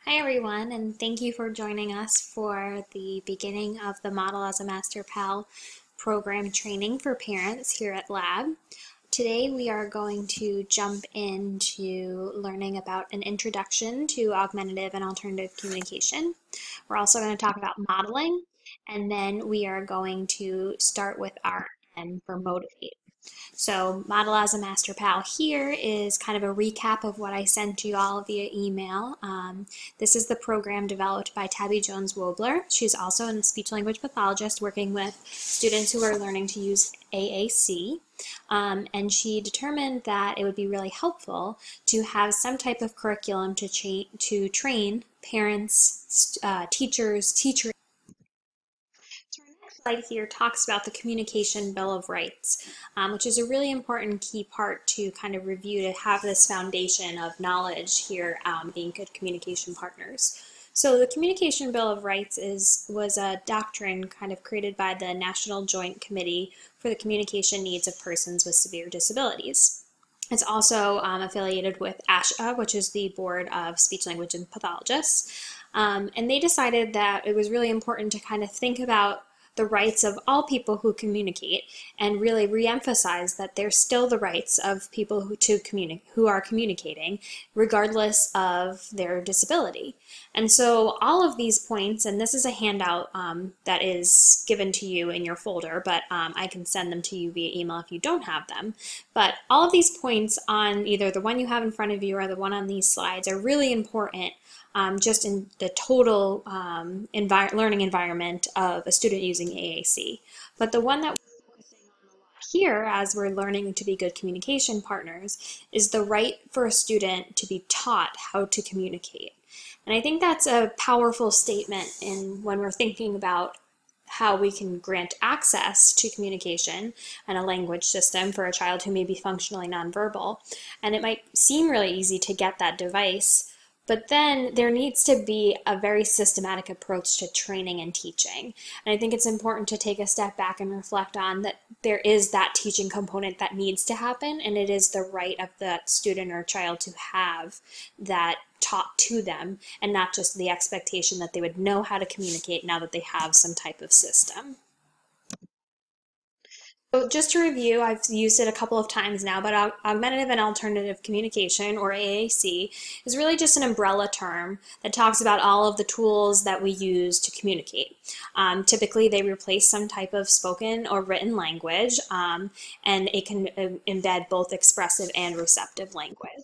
Hi everyone, and thank you for joining us for the beginning of the Model as a Master Pal program training for parents here at Lab. Today we are going to jump into learning about an introduction to augmentative and alternative communication. We're also going to talk about modeling, and then we are going to start with our M for motivate. So Model as a Master Pal here is kind of a recap of what I sent you all via email. This is the program developed by Tabi Jones-Wohleber. She's also a speech-language pathologist working with students who are learning to use AAC. And she determined that it would be really helpful to have some type of curriculum to train parents, teachers, teachers. So our next slide here talks about the Communication Bill of Rights, which is a really important key part to kind of review to have this foundation of knowledge here, being good communication partners. So the Communication Bill of Rights was a doctrine kind of created by the National Joint Committee for the Communication Needs of Persons with Severe Disabilities. It's also affiliated with ASHA, which is the Board of Speech, Language, and Pathologists. And they decided that it was really important to kind of think about the rights of all people who communicate and really reemphasize that they're still the rights of people who are communicating regardless of their disability. And so all of these points, and this is a handout that is given to you in your folder, but I can send them to you via email if you don't have them. But all of these points on either the one you have in front of you or the one on these slides are really important just in the total learning environment of a student using AAC. But the one that we're focusing on a lot here as we're learning to be good communication partners is the right for a student to be taught how to communicate. And I think that's a powerful statement when we're thinking about how we can grant access to communication and a language system for a child who may be functionally nonverbal. And it might seem really easy to get that device, but then there needs to be a very systematic approach to training and teaching. And I think it's important to take a step back and reflect on that there is that teaching component that needs to happen, and it is the right of that student or child to have that taught to them, and not just the expectation that they would know how to communicate now that they have some type of system. So just to review, I've used it a couple of times now, but augmentative and alternative communication, or AAC, is really just an umbrella term that talks about all of the tools that we use to communicate. Typically, they replace some type of spoken or written language, and it can embed both expressive and receptive language.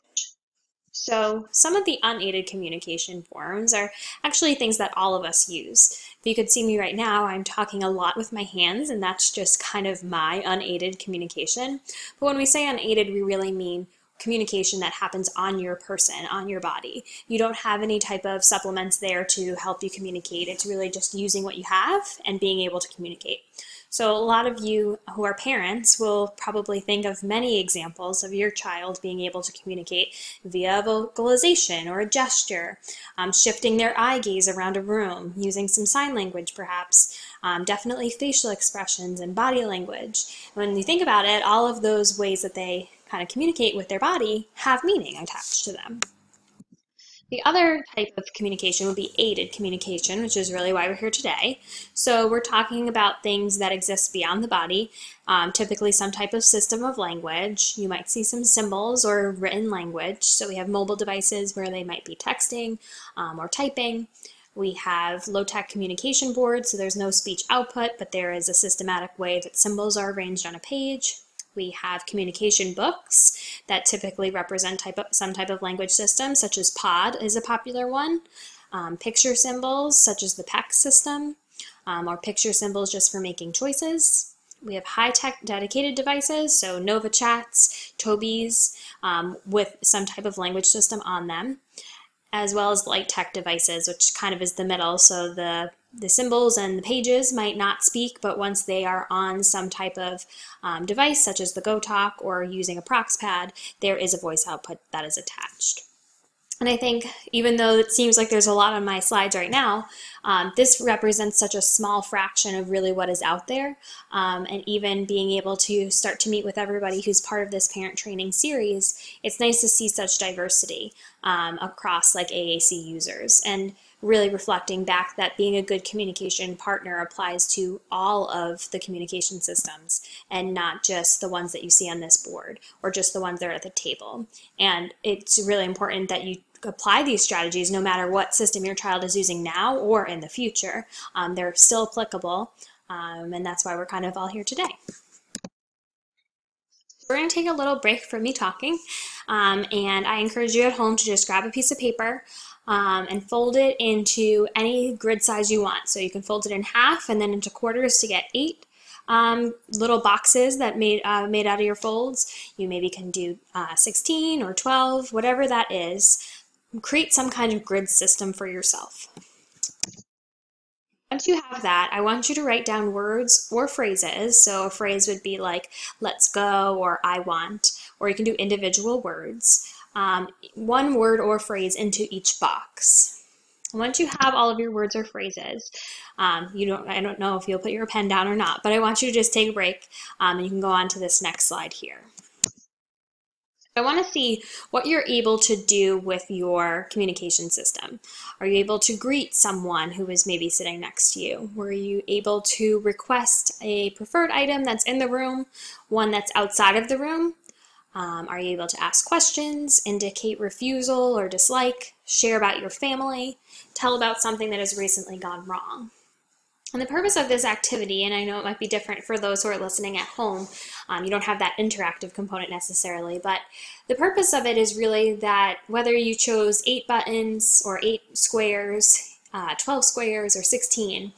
So some of the unaided communication forms are actually things that all of us use. If you could see me right now, I'm talking a lot with my hands, and that's just kind of my unaided communication. But when we say unaided, we really mean communication that happens on your person, on your body. You don't have any type of supplements there to help you communicate. It's really just using what you have and being able to communicate. So a lot of you who are parents will probably think of many examples of your child being able to communicate via vocalization or a gesture, shifting their eye gaze around a room, using some sign language perhaps, definitely facial expressions and body language. When you think about it, all of those ways that they kind of communicate with their body have meaning attached to them. The other type of communication would be aided communication, which is really why we're here today. So we're talking about things that exist beyond the body, typically some type of system of language. You might see some symbols or written language. So we have mobile devices where they might be texting or typing. We have low-tech communication boards, so there's no speech output, but there is a systematic way that symbols are arranged on a page. We have communication books that typically represent some type of language system, such as POD is a popular one. Picture symbols, such as the PEC system, or picture symbols just for making choices. We have high-tech dedicated devices, so Nova Chats, Tobis, with some type of language system on them, as well as light-tech devices, which kind of is the middle, so the symbols and the pages might not speak, but once they are on some type of device, such as the GoTalk or using a ProxPad, there is a voice output that is attached. And I think even though it seems like there's a lot on my slides right now, This represents such a small fraction of really what is out there, and even being able to start to meet with everybody who's part of this parent training series, it's nice to see such diversity across like AAC users, and really reflecting back that being a good communication partner applies to all of the communication systems and not just the ones that you see on this board or just the ones that are at the table. And it's really important that you apply these strategies no matter what system your child is using now or in the future. They're still applicable, and that's why we're kind of all here today. We're going to take a little break from me talking, and I encourage you at home to just grab a piece of paper and fold it into any grid size you want. So you can fold it in half and then into quarters to get 8 little boxes that made out of your folds. You maybe can do 16 or 12, whatever that is. Create some kind of grid system for yourself. Once you have that, I want you to write down words or phrases. So a phrase would be like, let's go, or I want, or you can do individual words. One word or phrase into each box. Once you have all of your words or phrases, I don't know if you'll put your pen down or not, but I want you to just take a break, and you can go on to this next slide here. I want to see what you're able to do with your communication system. Are you able to greet someone who is maybe sitting next to you? Were you able to request a preferred item that's in the room, one that's outside of the room? Are you able to ask questions, indicate refusal or dislike, share about your family, tell about something that has recently gone wrong? And the purpose of this activity, and I know it might be different for those who are listening at home, you don't have that interactive component necessarily, but the purpose of it is really that whether you chose 8 buttons or 8 squares, 12 squares or 16,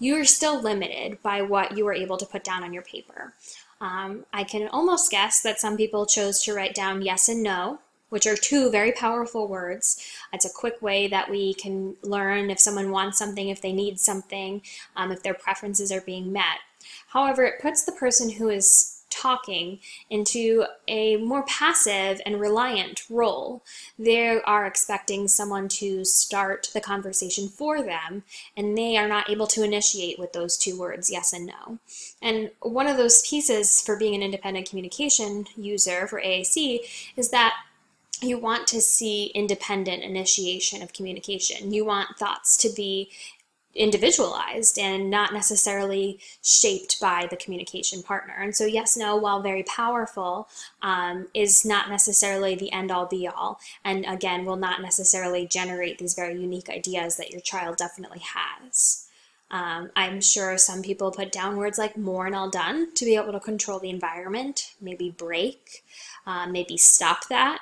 you are still limited by what you were able to put down on your paper. I can almost guess that some people chose to write down yes and no, which are 2 very powerful words. It's a quick way that we can learn if someone wants something, if they need something, if their preferences are being met. However, it puts the person who is talking into a more passive and reliant role. They are expecting someone to start the conversation for them, and they are not able to initiate with those 2 words, yes and no. And one of those pieces for being an independent communication user for AAC is that you want to see independent initiation of communication. You want thoughts to be individualized and not necessarily shaped by the communication partner. And so yes, no, while very powerful, is not necessarily the end-all be-all, and again, will not necessarily generate these very unique ideas that your child definitely has. I'm sure some people put down words like more and all done to be able to control the environment, maybe break, maybe stop that.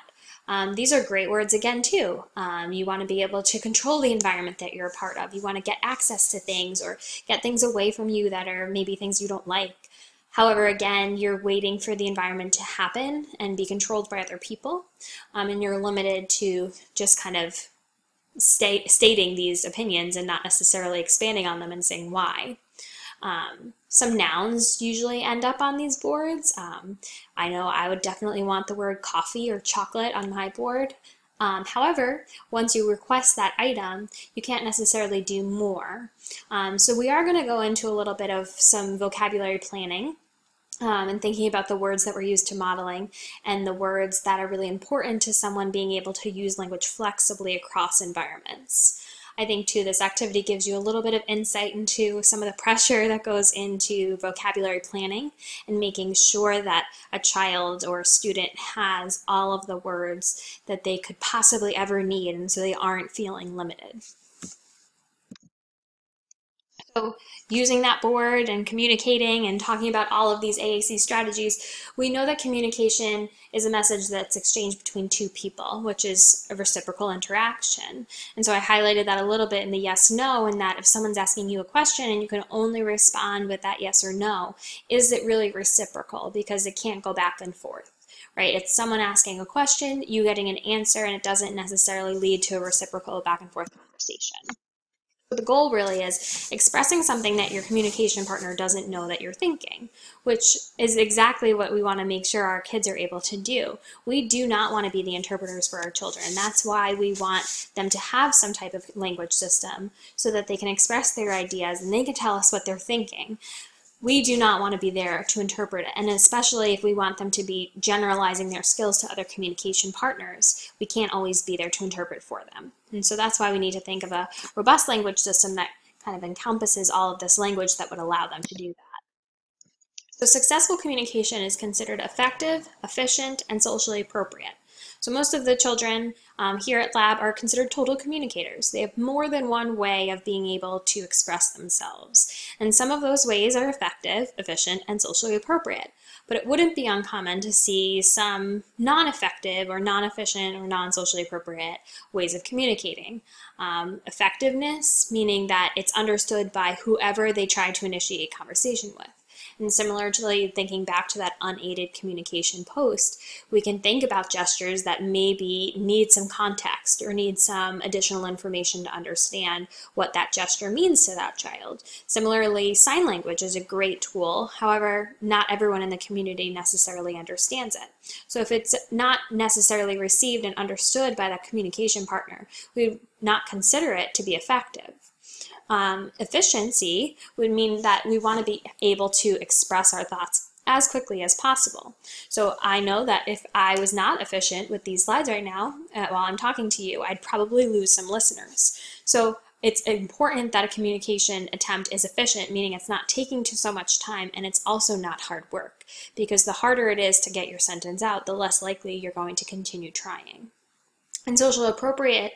These are great words again too. You want to be able to control the environment that you're a part of. You want to get access to things or get things away from you that are maybe things you don't like. However, again, you're waiting for the environment to happen and be controlled by other people, and you're limited to just kind of stating these opinions and not necessarily expanding on them and saying why. Some nouns usually end up on these boards. I know I would definitely want the word coffee or chocolate on my board. However, once you request that item, you can't necessarily do more. So we are going to go into a little bit of some vocabulary planning and thinking about the words that were used to modeling and the words that are really important to someone being able to use language flexibly across environments. I think too this activity gives you a little bit of insight into some of the pressure that goes into vocabulary planning and making sure that a child or a student has all of the words that they could possibly ever need, and so they aren't feeling limited. So using that board and communicating and talking about all of these AAC strategies, we know that communication is a message that's exchanged between 2 people, which is a reciprocal interaction. And so I highlighted that a little bit in the yes, no, and that if someone's asking you a question and you can only respond with that yes or no, is it really reciprocal? Because it can't go back and forth. Right? It's someone asking a question, you getting an answer, and it doesn't necessarily lead to a reciprocal back and forth conversation. The goal really is expressing something that your communication partner doesn't know that you're thinking, which is exactly what we want to make sure our kids are able to do. We do not want to be the interpreters for our children. That's why we want them to have some type of language system so that they can express their ideas and they can tell us what they're thinking. We do not want to be there to interpret it. And especially if we want them to be generalizing their skills to other communication partners, we can't always be there to interpret for them. And so that's why we need to think of a robust language system that kind of encompasses all of this language that would allow them to do that. So successful communication is considered effective, efficient, and socially appropriate. So most of the children here at Lab are considered total communicators. They have more than one way of being able to express themselves. And some of those ways are effective, efficient, and socially appropriate. But it wouldn't be uncommon to see some non-effective or non-efficient or non-socially appropriate ways of communicating. Effectiveness, meaning that it's understood by whoever they try to initiate conversation with. And similarly, thinking back to that unaided communication post, we can think about gestures that maybe need some context or need some additional information to understand what that gesture means to that child. Similarly, sign language is a great tool. However, not everyone in the community necessarily understands it. So if it's not necessarily received and understood by that communication partner, we would not consider it to be effective. Efficiency would mean that we want to be able to express our thoughts as quickly as possible. So I know that if I was not efficient with these slides right now, while I'm talking to you, I'd probably lose some listeners. So it's important that a communication attempt is efficient, meaning it's not taking so much time, and it's also not hard work, because the harder it is to get your sentence out, the less likely you're going to continue trying. And social appropriate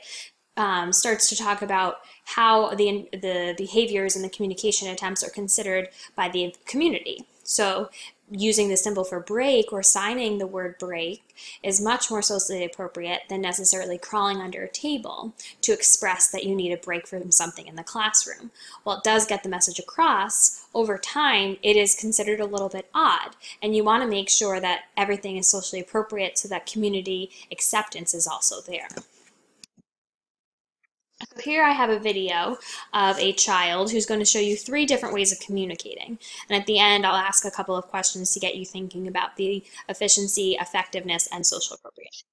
starts to talk about how the behaviors and the communication attempts are considered by the community. So using the symbol for break or signing the word break is much more socially appropriate than necessarily crawling under a table to express that you need a break from something in the classroom. While it does get the message across, over time it is considered a little bit odd, and you want to make sure that everything is socially appropriate so that community acceptance is also there. So here I have a video of a child who's going to show you 3 different ways of communicating. And at the end, I'll ask a couple of questions to get you thinking about the efficiency, effectiveness, and social appropriation.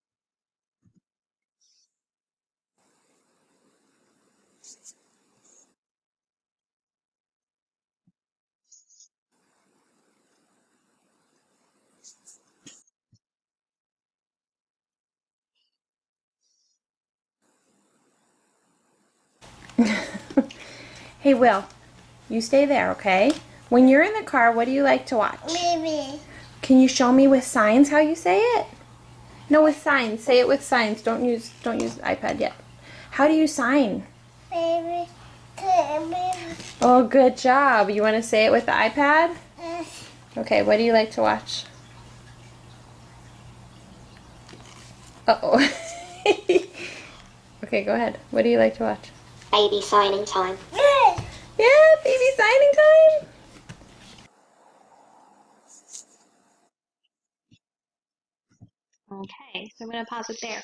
Hey, Will, you stay there, okay? When you're in the car, what do you like to watch? Baby. Can you show me with signs how you say it? No, with signs. Say it with signs. Don't use the iPad yet. How do you sign? Baby. Baby. Oh, good job. You want to say it with the iPad? Okay, what do you like to watch? Uh-oh. Okay, go ahead. What do you like to watch? Baby signing time. Yeah, baby signing time. Okay, so I'm going to pause it there.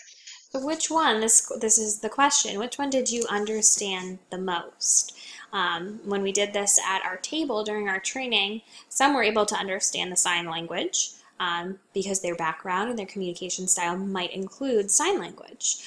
So which one, this is the question, which one did you understand the most? When we did this at our table during our training, some were able to understand the sign language because their background and their communication style might include sign language.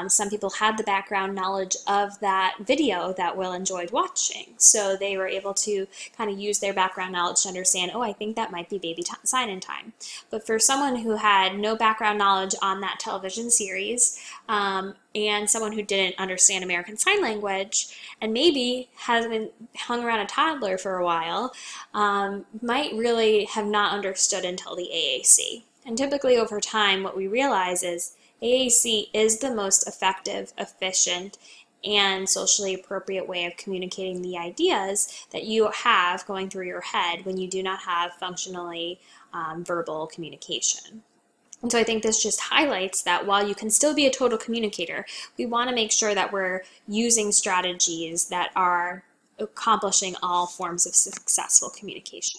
Some people had the background knowledge of that video that Will enjoyed watching, so they were able to kind of use their background knowledge to understand, oh, I think that might be baby sign-in time. But for someone who had no background knowledge on that television series, and someone who didn't understand American Sign Language, and maybe hasn't hung around a toddler for a while, might really have not understood until the AAC. And typically over time, what we realize is AAC is the most effective, efficient, and socially appropriate way of communicating the ideas that you have going through your head when you do not have functionally verbal communication. And so I think this just highlights that while you can still be a total communicator, we want to make sure that we're using strategies that are accomplishing all forms of successful communication.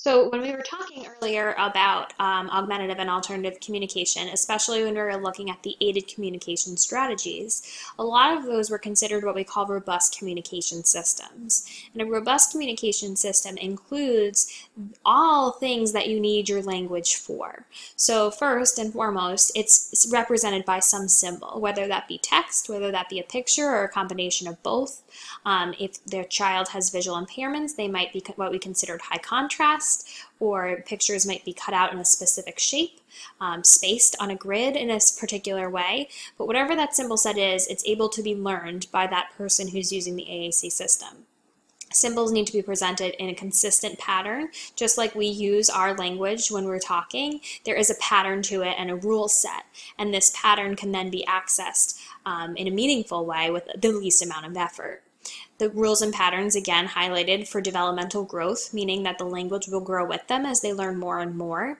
So when we were talking earlier about augmentative and alternative communication, especially when we were looking at the aided communication strategies, a lot of those were considered what we call robust communication systems. And a robust communication system includes all things that you need your language for. So first and foremost, it's represented by some symbol, whether that be text, whether that be a picture, or a combination of both. If their child has visual impairments, they might be what we considered high contrast, or pictures might be cut out in a specific shape, spaced on a grid in a particular way. But whatever that symbol set is, it's able to be learned by that person who's using the AAC system. Symbols need to be presented in a consistent pattern, just like we use our language when we're talking. There is a pattern to it and a rule set, and this pattern can then be accessed in a meaningful way with the least amount of effort. The rules and patterns, again, highlighted for developmental growth, meaning that the language will grow with them as they learn more and more.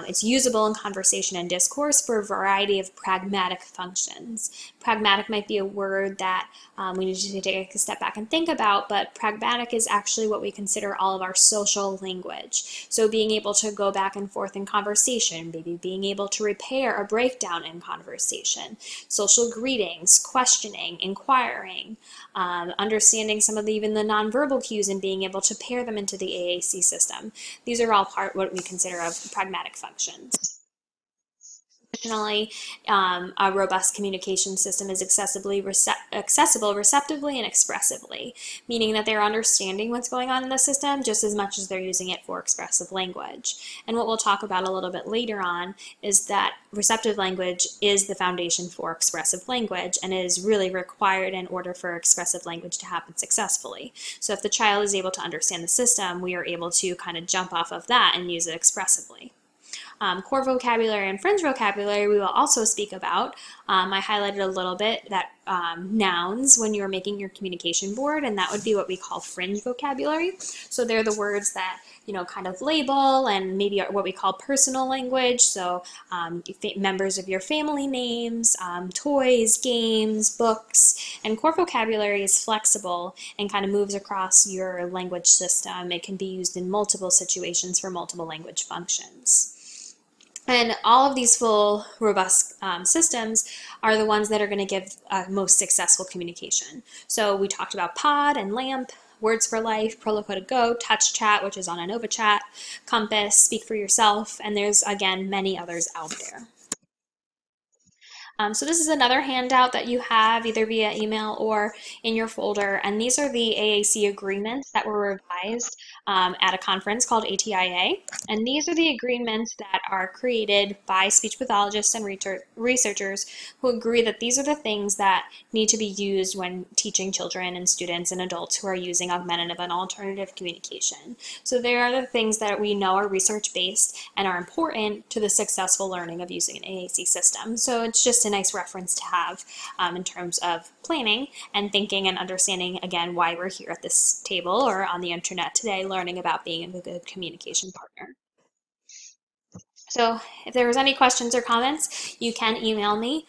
It's usable in conversation and discourse for a variety of pragmatic functions. Pragmatic might be a word that we need to take a step back and think about, but pragmatic is actually what we consider all of our social language. So being able to go back and forth in conversation, maybe being able to repair a breakdown in conversation, social greetings, questioning, inquiring, understanding some of even the nonverbal cues and being able to pair them into the AAC system. These are all what we consider of pragmatic functions. Additionally, a robust communication system is accessible receptively and expressively, meaning that they're understanding what's going on in the system just as much as they're using it for expressive language. And what we'll talk about a little bit later on is that receptive language is the foundation for expressive language and is really required in order for expressive language to happen successfully. So if the child is able to understand the system, we are able to kind of jump off of that and use it expressively. Core vocabulary and fringe vocabulary we will also speak about. I highlighted a little bit that nouns when you're making your communication board, and that would be what we call fringe vocabulary. So they're the words that kind of label and maybe what we call personal language. So members of your family names, toys, games, books, and core vocabulary is flexible and kind of moves across your language system. It can be used in multiple situations for multiple language functions. And all of these full, robust systems are the ones that are going to give most successful communication. So we talked about POD and LAMP, Words for Life, Proloquo to Go, Touch Chat, which is on Anova Chat, Compass, Speak for Yourself, and there's, again, many others out there. So this is another handout that you have either via email or in your folder, and these are the AAC agreements that were revised at a conference called ATIA, and these are the agreements that are created by speech pathologists and researchers who agree that these are the things that need to be used when teaching children and students and adults who are using augmentative and alternative communication. So they are the things that we know are research-based and are important to the successful learning of using an AAC system. So it's just a nice reference to have in terms of planning and thinking and understanding, again, why we're here at this table or on the internet today learning about being a good communication partner. So if there was any questions or comments, you can email me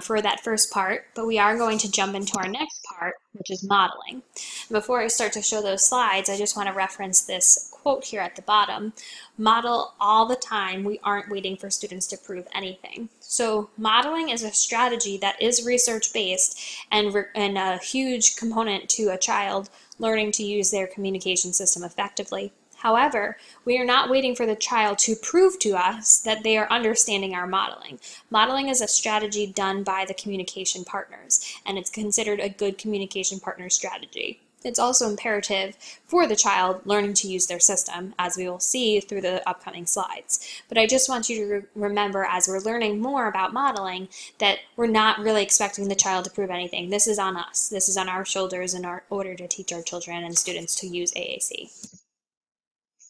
for that first part, but we are going to jump into our next part, which is modeling. Before I start to show those slides, I just want to reference this quote here at the bottom. Model all the time. We aren't waiting for students to prove anything. So modeling is a strategy that is research-based and a huge component to a child learning to use their communication system effectively. However, we are not waiting for the child to prove to us that they are understanding our modeling. Modeling is a strategy done by the communication partners, and it's considered a good communication partner strategy. It's also imperative for the child learning to use their system, as we will see through the upcoming slides. But I just want you to remember, as we're learning more about modeling, that we're not really expecting the child to prove anything. This is on us. This is on our shoulders in order to teach our children and students to use AAC.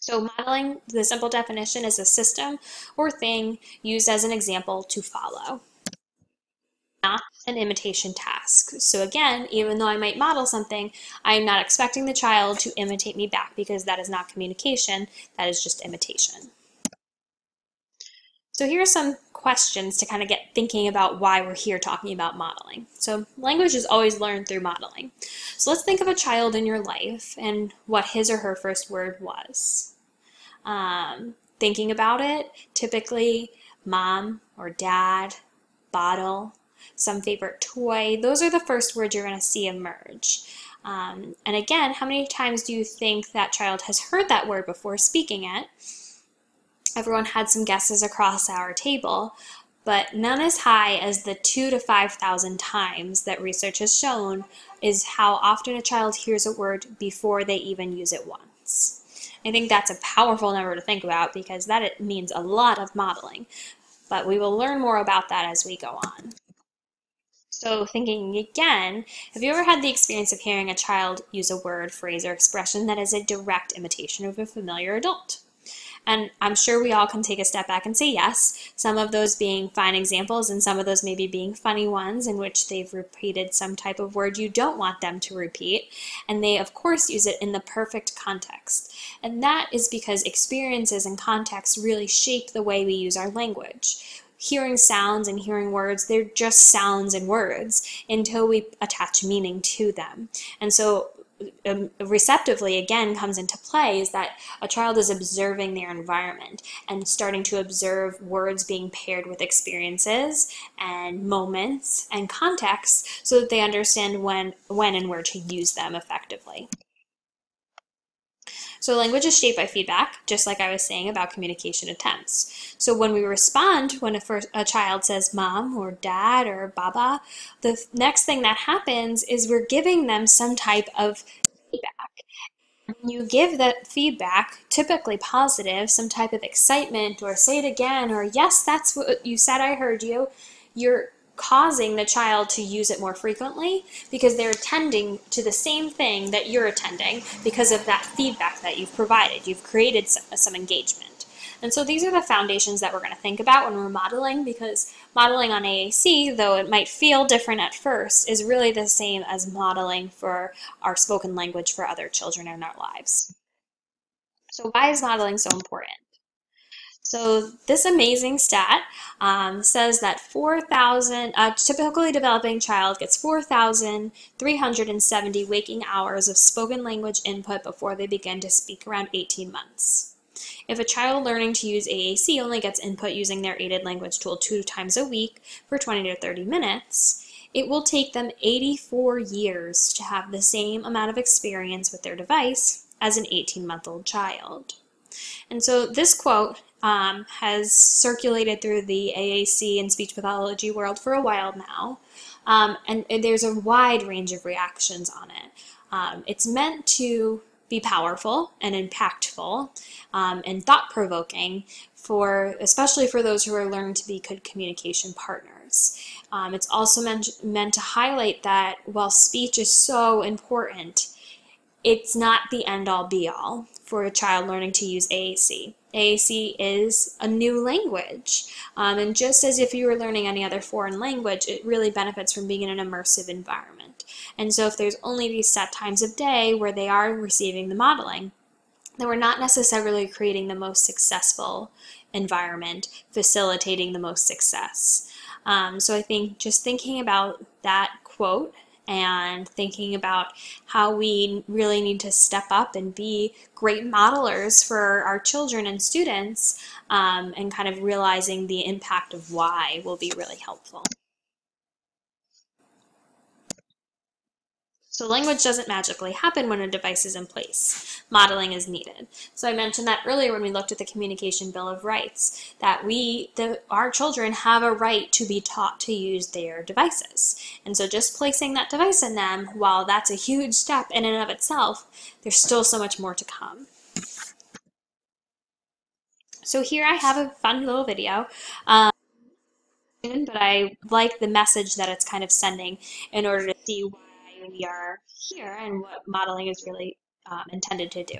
So modeling, the simple definition, is a system or thing used as an example to follow, not an imitation task. So again, even though I might model something, I'm not expecting the child to imitate me back because that is not communication, that is just imitation. So here are some questions to kind of get thinking about why we're here talking about modeling. So language is always learned through modeling. So let's think of a child in your life and what his or her first word was. Thinking about it, typically mom or dad, bottle, some favorite toy, those are the first words you're going to see emerge. And again, how many times do you think that child has heard that word before speaking it? Everyone had some guesses across our table, but none as high as the 2,000 to 5,000 times that research has shown is how often a child hears a word before they even use it once. I think that's a powerful number to think about because that means a lot of modeling, but we will learn more about that as we go on. So thinking again, have you ever had the experience of hearing a child use a word, phrase, or expression that is a direct imitation of a familiar adult? And I'm sure we all can take a step back and say yes, some of those being fine examples and some of those maybe being funny ones in which they've repeated some type of word you don't want them to repeat. And they, of course, use it in the perfect context. And that is because experiences and context really shape the way we use our language. Hearing sounds and hearing words, they're just sounds and words until we attach meaning to them. And so receptively again comes into play is that a child is observing their environment and starting to observe words being paired with experiences and moments and contexts so that they understand when and where to use them effectively. So language is shaped by feedback, just like I was saying about communication attempts. So when we respond, when a child says mom or dad or baba, the next thing that happens is we're giving them some type of feedback. When you give that feedback, typically positive, some type of excitement or say it again or yes, that's what you said, I heard you, you're causing the child to use it more frequently because they're attending to the same thing that you're attending because of that feedback that you've provided. You've created some engagement. And so these are the foundations that we're going to think about when we're modeling, because modeling on AAC, though it might feel different at first, is really the same as modeling for our spoken language for other children in our lives. So why is modeling so important? So this amazing stat says that 4,000, a typically developing child gets 4,370 waking hours of spoken language input before they begin to speak around 18 months. If a child learning to use AAC only gets input using their aided language tool 2 times a week for 20 to 30 minutes, it will take them 84 years to have the same amount of experience with their device as an 18-month-old child. And so this quote has circulated through the AAC and speech pathology world for a while now, and there's a wide range of reactions on it. It's meant to be powerful and impactful and thought-provoking especially for those who are learning to be good communication partners. It's also meant to highlight that while speech is so important, it's not the end-all be-all for a child learning to use AAC. AAC is a new language, and just as if you were learning any other foreign language, it really benefits from being in an immersive environment. And so if there's only these set times of day where they are receiving the modeling, then we're not necessarily creating the most successful environment, facilitating the most success. So I think just thinking about that quote and thinking about how we really need to step up and be great modelers for our children and students, and kind of realizing the impact of why will be really helpful. So language doesn't magically happen when a device is in place. Modeling is needed. So I mentioned that earlier when we looked at the Communication Bill of Rights, that our children have a right to be taught to use their devices. And so just placing that device in them, while that's a huge step in and of itself, there's still so much more to come. So here I have a fun little video. But I like the message that it's kind of sending in order to see why we are here and what modeling is really intended to do.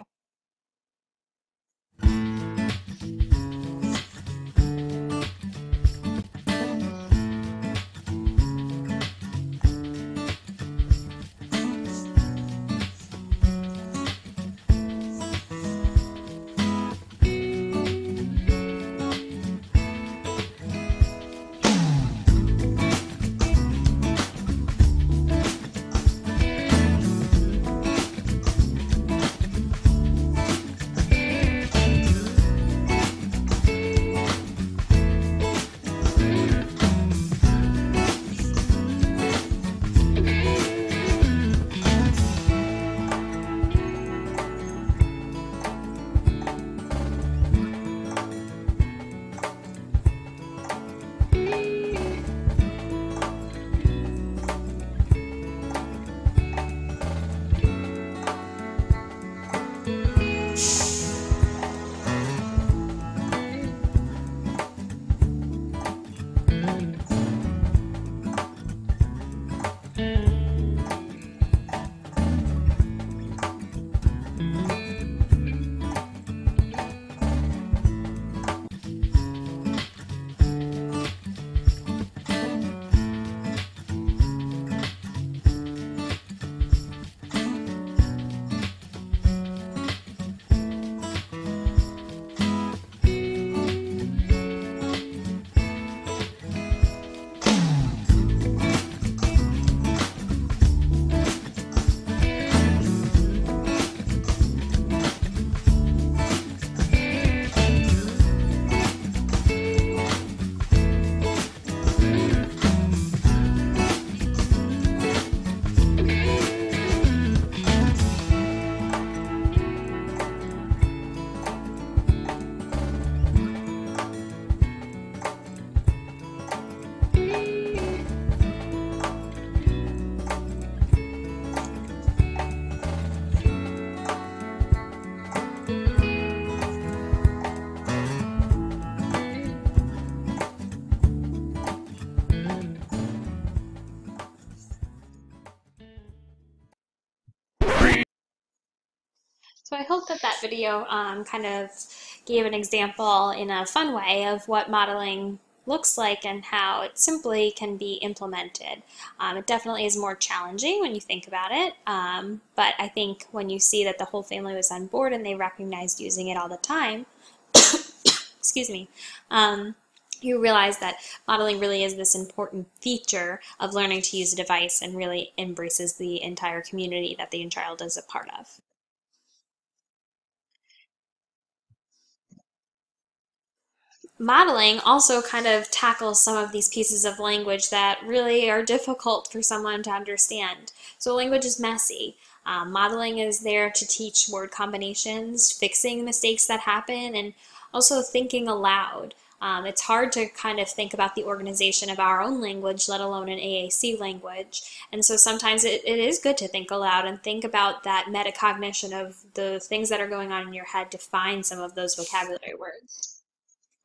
I hope that that video kind of gave an example in a fun way of what modeling looks like and how it simply can be implemented. It definitely is more challenging when you think about it, but I think when you see that the whole family was on board and they recognized using it all the time, excuse me, you realize that modeling really is this important feature of learning to use a device and really embraces the entire community that the child is a part of. Modeling also kind of tackles some of these pieces of language that really are difficult for someone to understand. So language is messy. Modeling is there to teach word combinations, fixing mistakes that happen, and also thinking aloud. It's hard to kind of think about the organization of our own language, let alone an AAC language. And so sometimes it is good to think aloud and think about that metacognition of the things that are going on in your head to find some of those vocabulary words.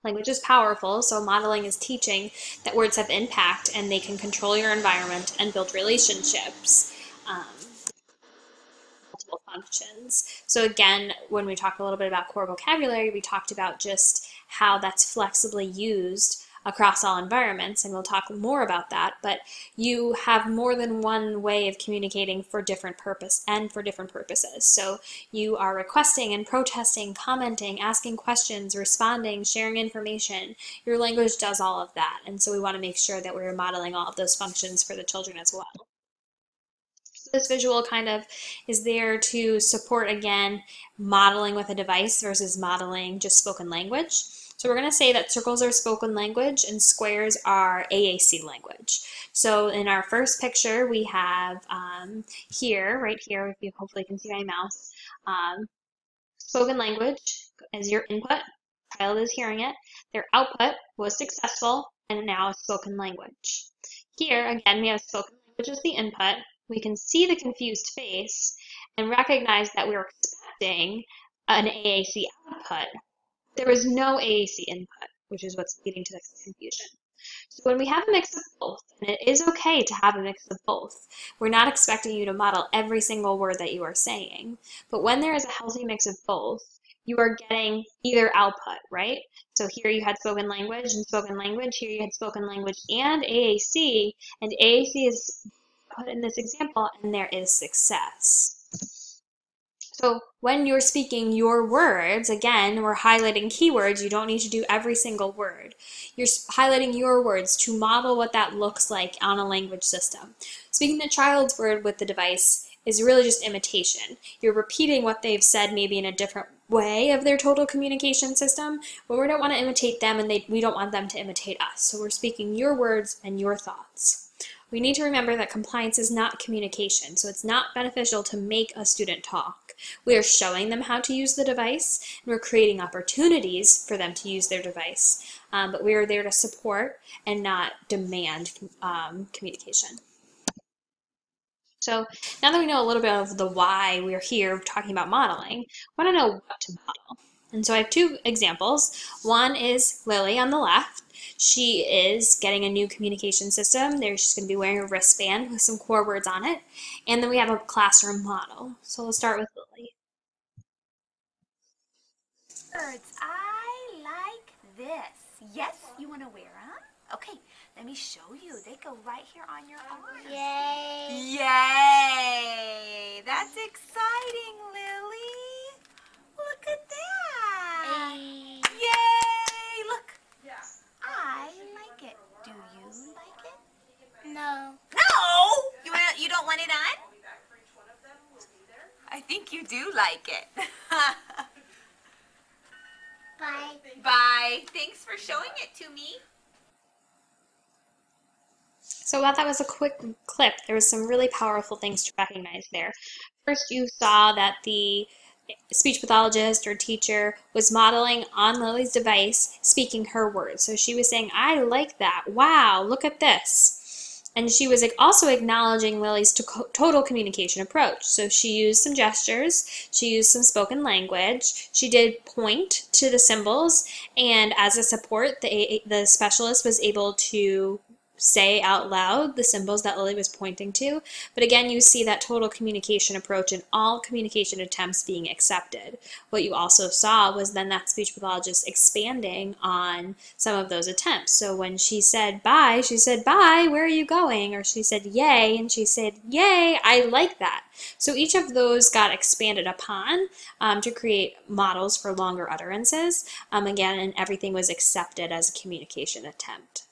Language is powerful, so modeling is teaching that words have impact and they can control your environment and build relationships. Multiple functions. So again, when we talked a little bit about core vocabulary, we talked about just how that's flexibly used across all environments, and we'll talk more about that, but you have more than one way of communicating for different purpose and for different purposes. So you are requesting and protesting, commenting, asking questions, responding, sharing information. Your language does all of that, and so we want to make sure that we're modeling all of those functions for the children as well. This visual kind of is there to support, again, modeling with a device versus modeling just spoken language. So we're going to say that circles are spoken language and squares are AAC language. So in our first picture, we have here, right here, if you hopefully can see my mouse, spoken language as your input. Child is hearing it. Their output was successful, and now spoken language. Here, again, we have spoken language as the input. We can see the confused face and recognize that we were expecting an AAC output. There was no AAC input, which is what's leading to this confusion. So when we have a mix of both, and it is okay to have a mix of both, we're not expecting you to model every single word that you are saying, but when there is a healthy mix of both, you are getting either output, right? So here you had spoken language and spoken language, here you had spoken language and AAC is put in this example, and there is success. So when you're speaking your words, again, we're highlighting keywords. You don't need to do every single word. You're highlighting your words to model what that looks like on a language system. Speaking the child's word with the device is really just imitation. You're repeating what they've said maybe in a different way of their total communication system, but we don't want to imitate them and we don't want them to imitate us. So we're speaking your words and your thoughts. We need to remember that compliance is not communication, so it's not beneficial to make a student talk. We are showing them how to use the device, and we're creating opportunities for them to use their device, but we are there to support and not demand communication. So now that we know a little bit of the why we're here talking about modeling, I want to know what to model. And so I have two examples. One is Lily on the left. She is getting a new communication system. She's going to be wearing a wristband with some core words on it. And then we have a classroom model. So we'll start with Lily. Birds, I like this. Yes, you want to wear them? Okay, let me show you. They go right here on your arm. Yay! Yay! That's exciting, Lily. Look at that. Yay! Look. I like it. Do you like it? No. No! You don't want it on? I think you do like it. Bye. Bye. Thanks for showing it to me. So while that was a quick clip, there was some really powerful things to recognize there. First, you saw that the speech pathologist or teacher was modeling on Lily's device, speaking her words. So she was saying, I like that. Wow, look at this. And she was also acknowledging Lily's total communication approach. So she used some gestures, she used some spoken language, she did point to the symbols, and as a support, the specialist was able to say out loud the symbols that Lily was pointing to. But again, you see that total communication approach and all communication attempts being accepted. What you also saw was then that speech pathologist expanding on some of those attempts. So when she said bye, where are you going? Or she said yay, and she said, yay, I like that. So each of those got expanded upon to create models for longer utterances. Again, and everything was accepted as a communication attempt.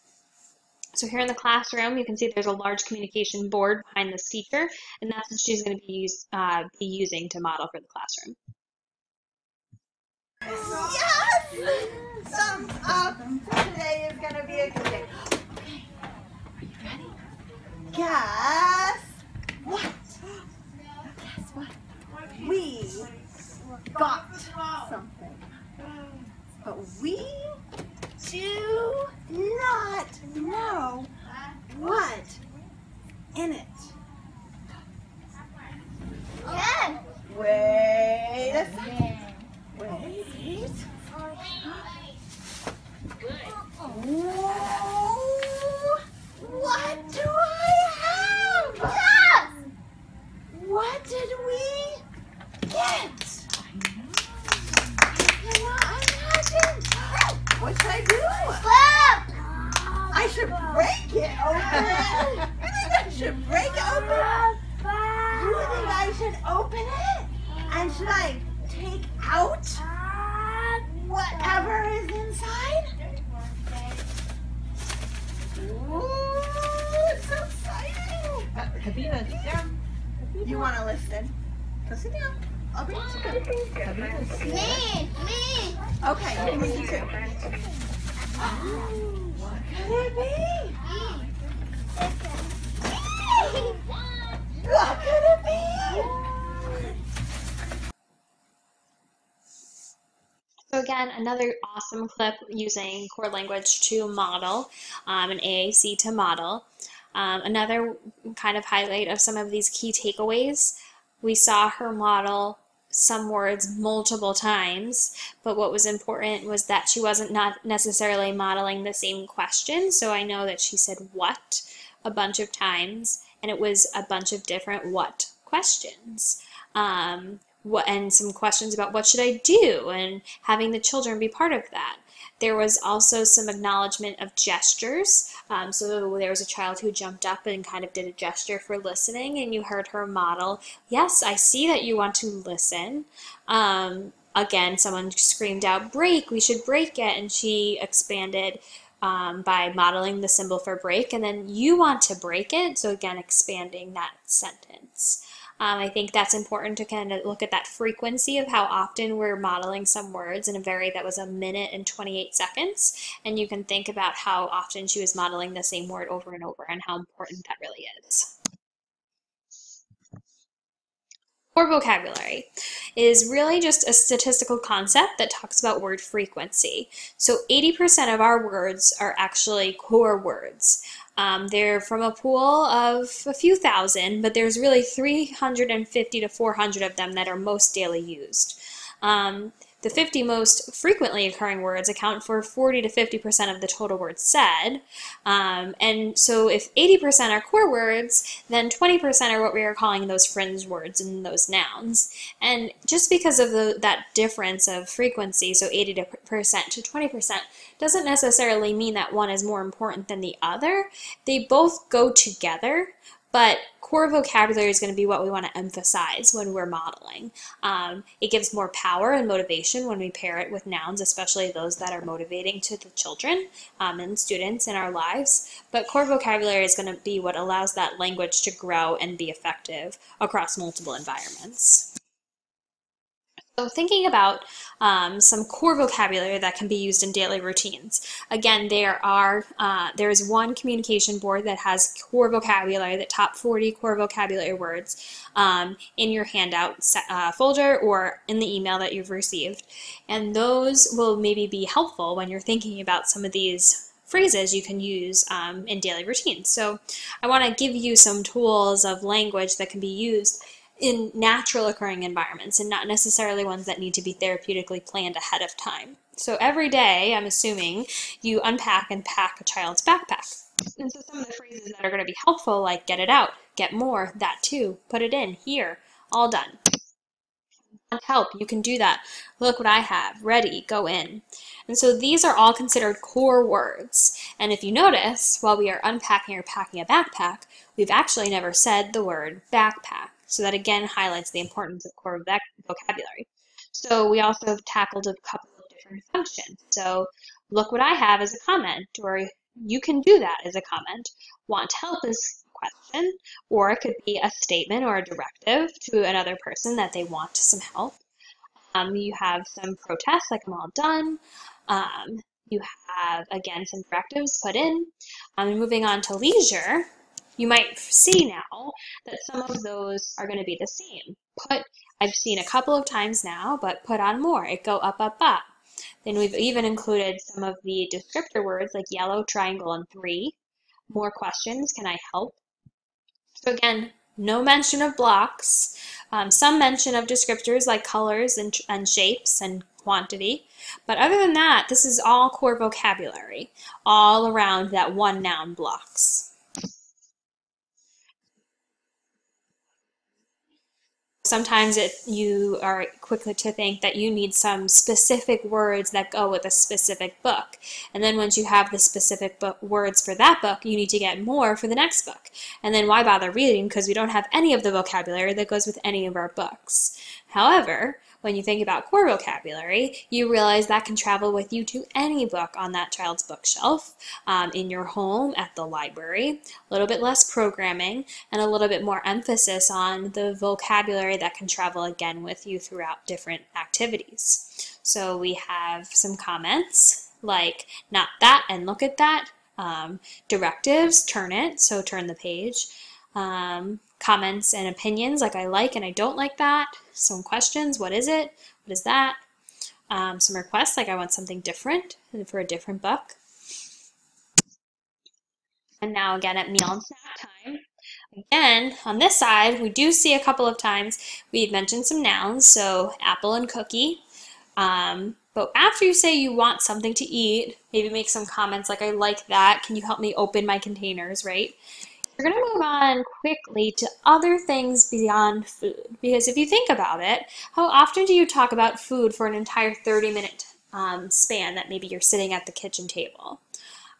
So here in the classroom, you can see there's a large communication board behind this teacher, and that's what she's going to be using to model for the classroom. Yes! Thumbs up! Today is going to be a good day. Okay, are you ready? Guess what? Guess what? We got something. But we do not know what in it. Yeah. Wait a second. Wait. Whoa. What do I have? Yes. What did we get? I cannot imagine. What should I do? Flip. I should break it open. You think I should break it open? You think I should open it? And should I take out whatever is inside? Ooh, it's so exciting. Tabina, sit down. You want to listen? So sit down. I'll bring it to you. Me. Okay, give me two. What could it be? What could it be? So again, another awesome clip using core language to model, an AAC to model. Another kind of highlight of some of these key takeaways. We saw her model some words multiple times, but what was important was that she wasn't not necessarily modeling the same question. So I know that she said what a bunch of times, and it was a bunch of different what questions. And some questions about what should I do, and having the children be part of that. There was also some acknowledgement of gestures. So there was a child who jumped up and kind of did a gesture for listening, and you heard her model, yes, I see that you want to listen. Again, someone screamed out, break, we should break it, and she expanded by modeling the symbol for break, and then you want to break it, so again, expanding that sentence. I think that's important to kind of look at that frequency of how often we're modeling some words in a that was 1 minute and 28 seconds. And you can think about how often she was modeling the same word over and over and how important that really is. Core vocabulary is really just a statistical concept that talks about word frequency. So 80% of our words are actually core words. They're from a pool of a few thousand, but there's really 350 to 400 of them that are most daily used. The 50 most frequently occurring words account for 40 to 50% of the total words said. And so if 80% are core words, then 20% are what we are calling those fringe words and those nouns. And just because of that difference of frequency, so 80% to 20%, doesn't necessarily mean that one is more important than the other. They both go together. But core vocabulary is going to be what we want to emphasize when we're modeling. It gives more power and motivation when we pair it with nouns, especially those that are motivating to the children and students in our lives. But core vocabulary is going to be what allows that language to grow and be effective across multiple environments. So thinking about some core vocabulary that can be used in daily routines. Again, there is one communication board that has core vocabulary, the top 40 core vocabulary words in your handout folder or in the email that you've received. And those will maybe be helpful when you're thinking about some of these phrases you can use in daily routines. So I want to give you some tools of language that can be used in natural occurring environments and not necessarily ones that need to be therapeutically planned ahead of time. So every day, I'm assuming, you unpack and pack a child's backpack. And so some of the phrases that are going to be helpful, like get it out, get more, that too, put it in, here, all done. Want help, you can do that. Look what I have, ready, go in. And so these are all considered core words. And if you notice, while we are unpacking or packing a backpack, we've actually never said the word backpack. So that again highlights the importance of core vocabulary. So we also have tackled a couple of different functions. So look what I have as a comment, or you can do that as a comment. Want help is a question, or it could be a statement or a directive to another person that they want some help. You have some protests, like I'm all done. You have, again, some directives put in. Moving on to leisure, you might see now that some of those are going to be the same. I've seen a couple of times now, but put on more. It go up, up, up. Then we've even included some of the descriptor words like yellow, triangle, and 3. More questions, can I help? So again, no mention of blocks. Some mention of descriptors like colors and shapes and quantity. But other than that, this is all core vocabulary, all around that one noun blocks. Sometimes you are quick to think that you need some specific words that go with a specific book. And then once you have the specific words for that book, you need to get more for the next book. And then why bother reading? Because we don't have any of the vocabulary that goes with any of our books. However, when you think about core vocabulary, you realize that can travel with you to any book on that child's bookshelf, in your home, at the library. A little bit less programming and a little bit more emphasis on the vocabulary that can travel again with you throughout different activities. So we have some comments like not that and look at that. Directives, turn it, so turn the page. Comments and opinions like I like and I don't like that. Some questions, what is it? What is that? Some requests like I want something different for a different book. And now again at meal and snack time. Again, on this side, we do see a couple of times we've mentioned some nouns, so apple and cookie. But after you say you want something to eat, maybe make some comments like I like that. Can you help me open my containers, right? We're going to move on quickly to other things beyond food, because if you think about it, how often do you talk about food for an entire 30-minute span that maybe you're sitting at the kitchen table?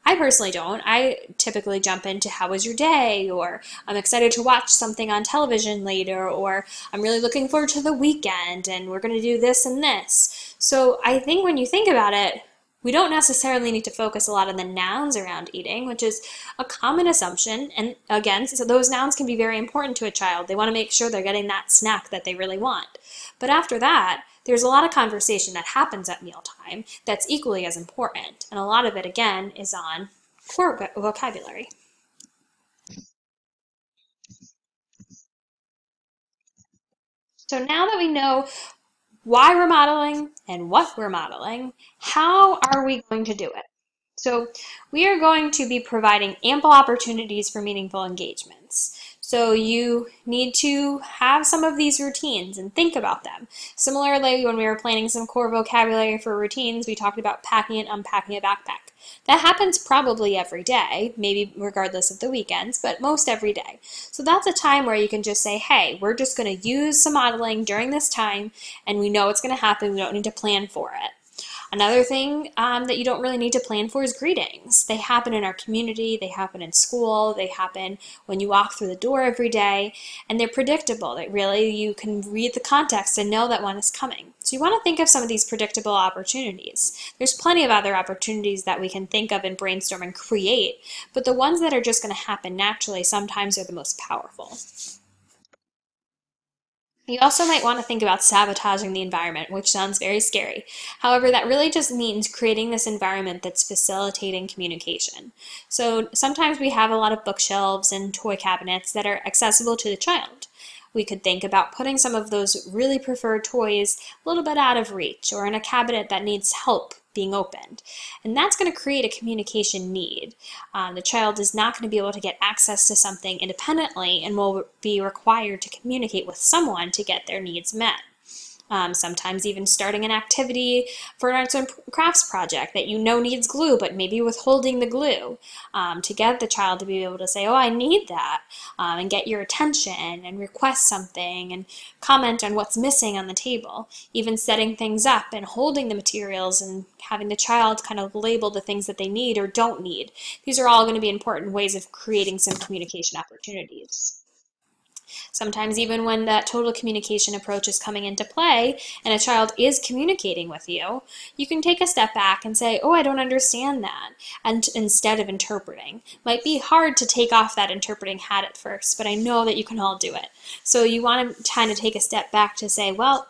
I personally don't. I typically jump into how was your day, or I'm excited to watch something on television later, or I'm really looking forward to the weekend and we're going to do this and this. So I think when you think about it, we don't necessarily need to focus a lot on the nouns around eating, which is a common assumption. And again, so those nouns can be very important to a child. They want to make sure they're getting that snack that they really want. But after that, there's a lot of conversation that happens at mealtime that's equally as important. And a lot of it, again, is on core vocabulary. So now that we know why we're modeling and what we're modeling, how are we going to do it? So we are going to be providing ample opportunities for meaningful engagements. So you need to have some of these routines and think about them. Similarly, when we were planning some core vocabulary for routines, we talked about packing and unpacking a backpack. That happens probably every day, maybe regardless of the weekends, but most every day. So that's a time where you can just say, hey, we're just going to use some modeling during this time, and we know it's going to happen. We don't need to plan for it. Another thing that you don't really need to plan for is greetings. They happen in our community, they happen in school, they happen when you walk through the door every day, and they're predictable. That really you can read the context and know that one is coming. So you want to think of some of these predictable opportunities. There's plenty of other opportunities that we can think of and brainstorm and create, but the ones that are just going to happen naturally sometimes are the most powerful. You also might want to think about sabotaging the environment, which sounds very scary. However, that really just means creating this environment that's facilitating communication. So sometimes we have a lot of bookshelves and toy cabinets that are accessible to the child. We could think about putting some of those really preferred toys a little bit out of reach or in a cabinet that needs help being opened. And that's going to create a communication need. The child is not going to be able to get access to something independently and will be required to communicate with someone to get their needs met. Sometimes even starting an activity for an arts and crafts project that you know needs glue, but maybe withholding the glue to get the child to be able to say, oh, I need that, and get your attention and request something and comment on what's missing on the table. Even setting things up and holding the materials and having the child kind of label the things that they need or don't need. These are all going to be important ways of creating some communication opportunities. Sometimes even when that total communication approach is coming into play and a child is communicating with you, you can take a step back and say, oh, I don't understand that, and instead of interpreting. Might be hard to take off that interpreting hat at first, but I know that you can all do it. So you want to kind of take a step back to say, well,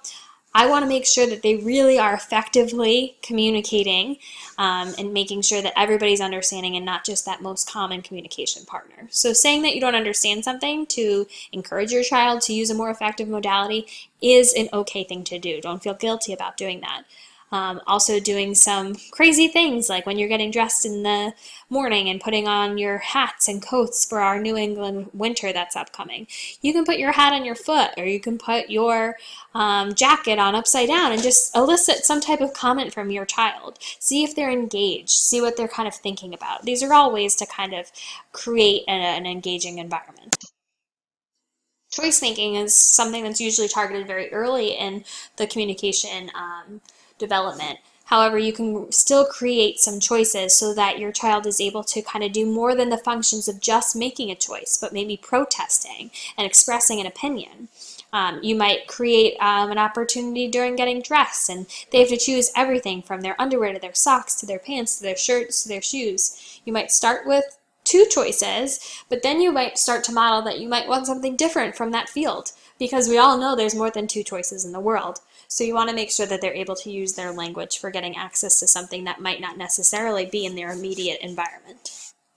I want to make sure that they really are effectively communicating and making sure that everybody's understanding and not just that most common communication partner. So saying that you don't understand something to encourage your child to use a more effective modality is an okay thing to do. Don't feel guilty about doing that. Also doing some crazy things like when you're getting dressed in the morning and putting on your hats and coats for our New England winter that's upcoming. You can put your hat on your foot, or you can put your jacket on upside down and just elicit some type of comment from your child. See if they're engaged, see what they're kind of thinking about. These are all ways to kind of create an engaging environment. Choice making is something that's usually targeted very early in the communication development. However, you can still create some choices so that your child is able to kind of do more than the functions of just making a choice, but maybe protesting and expressing an opinion. You might create an opportunity during getting dressed, and they have to choose everything from their underwear to their socks to their pants to their shirts to their shoes. You might start with 2 choices, but then you might start to model that you might want something different from that field, because we all know there's more than 2 choices in the world. So you want to make sure that they're able to use their language for getting access to something that might not necessarily be in their immediate environment.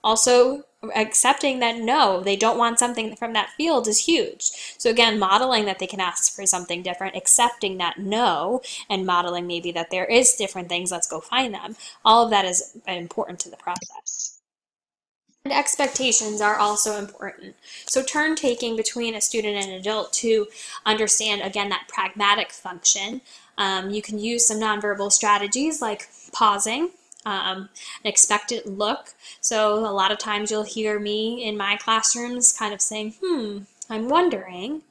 Also, accepting that no, they don't want something from that field is huge. So again, modeling that they can ask for something different, accepting that no, and modeling maybe that there is different things, let's go find them. All of that is important to the process. And expectations are also important. So turn taking between a student and an adult to understand, again, that pragmatic function. You can use some nonverbal strategies like pausing, an expectant look. So a lot of times you'll hear me in my classrooms kind of saying, I'm wondering,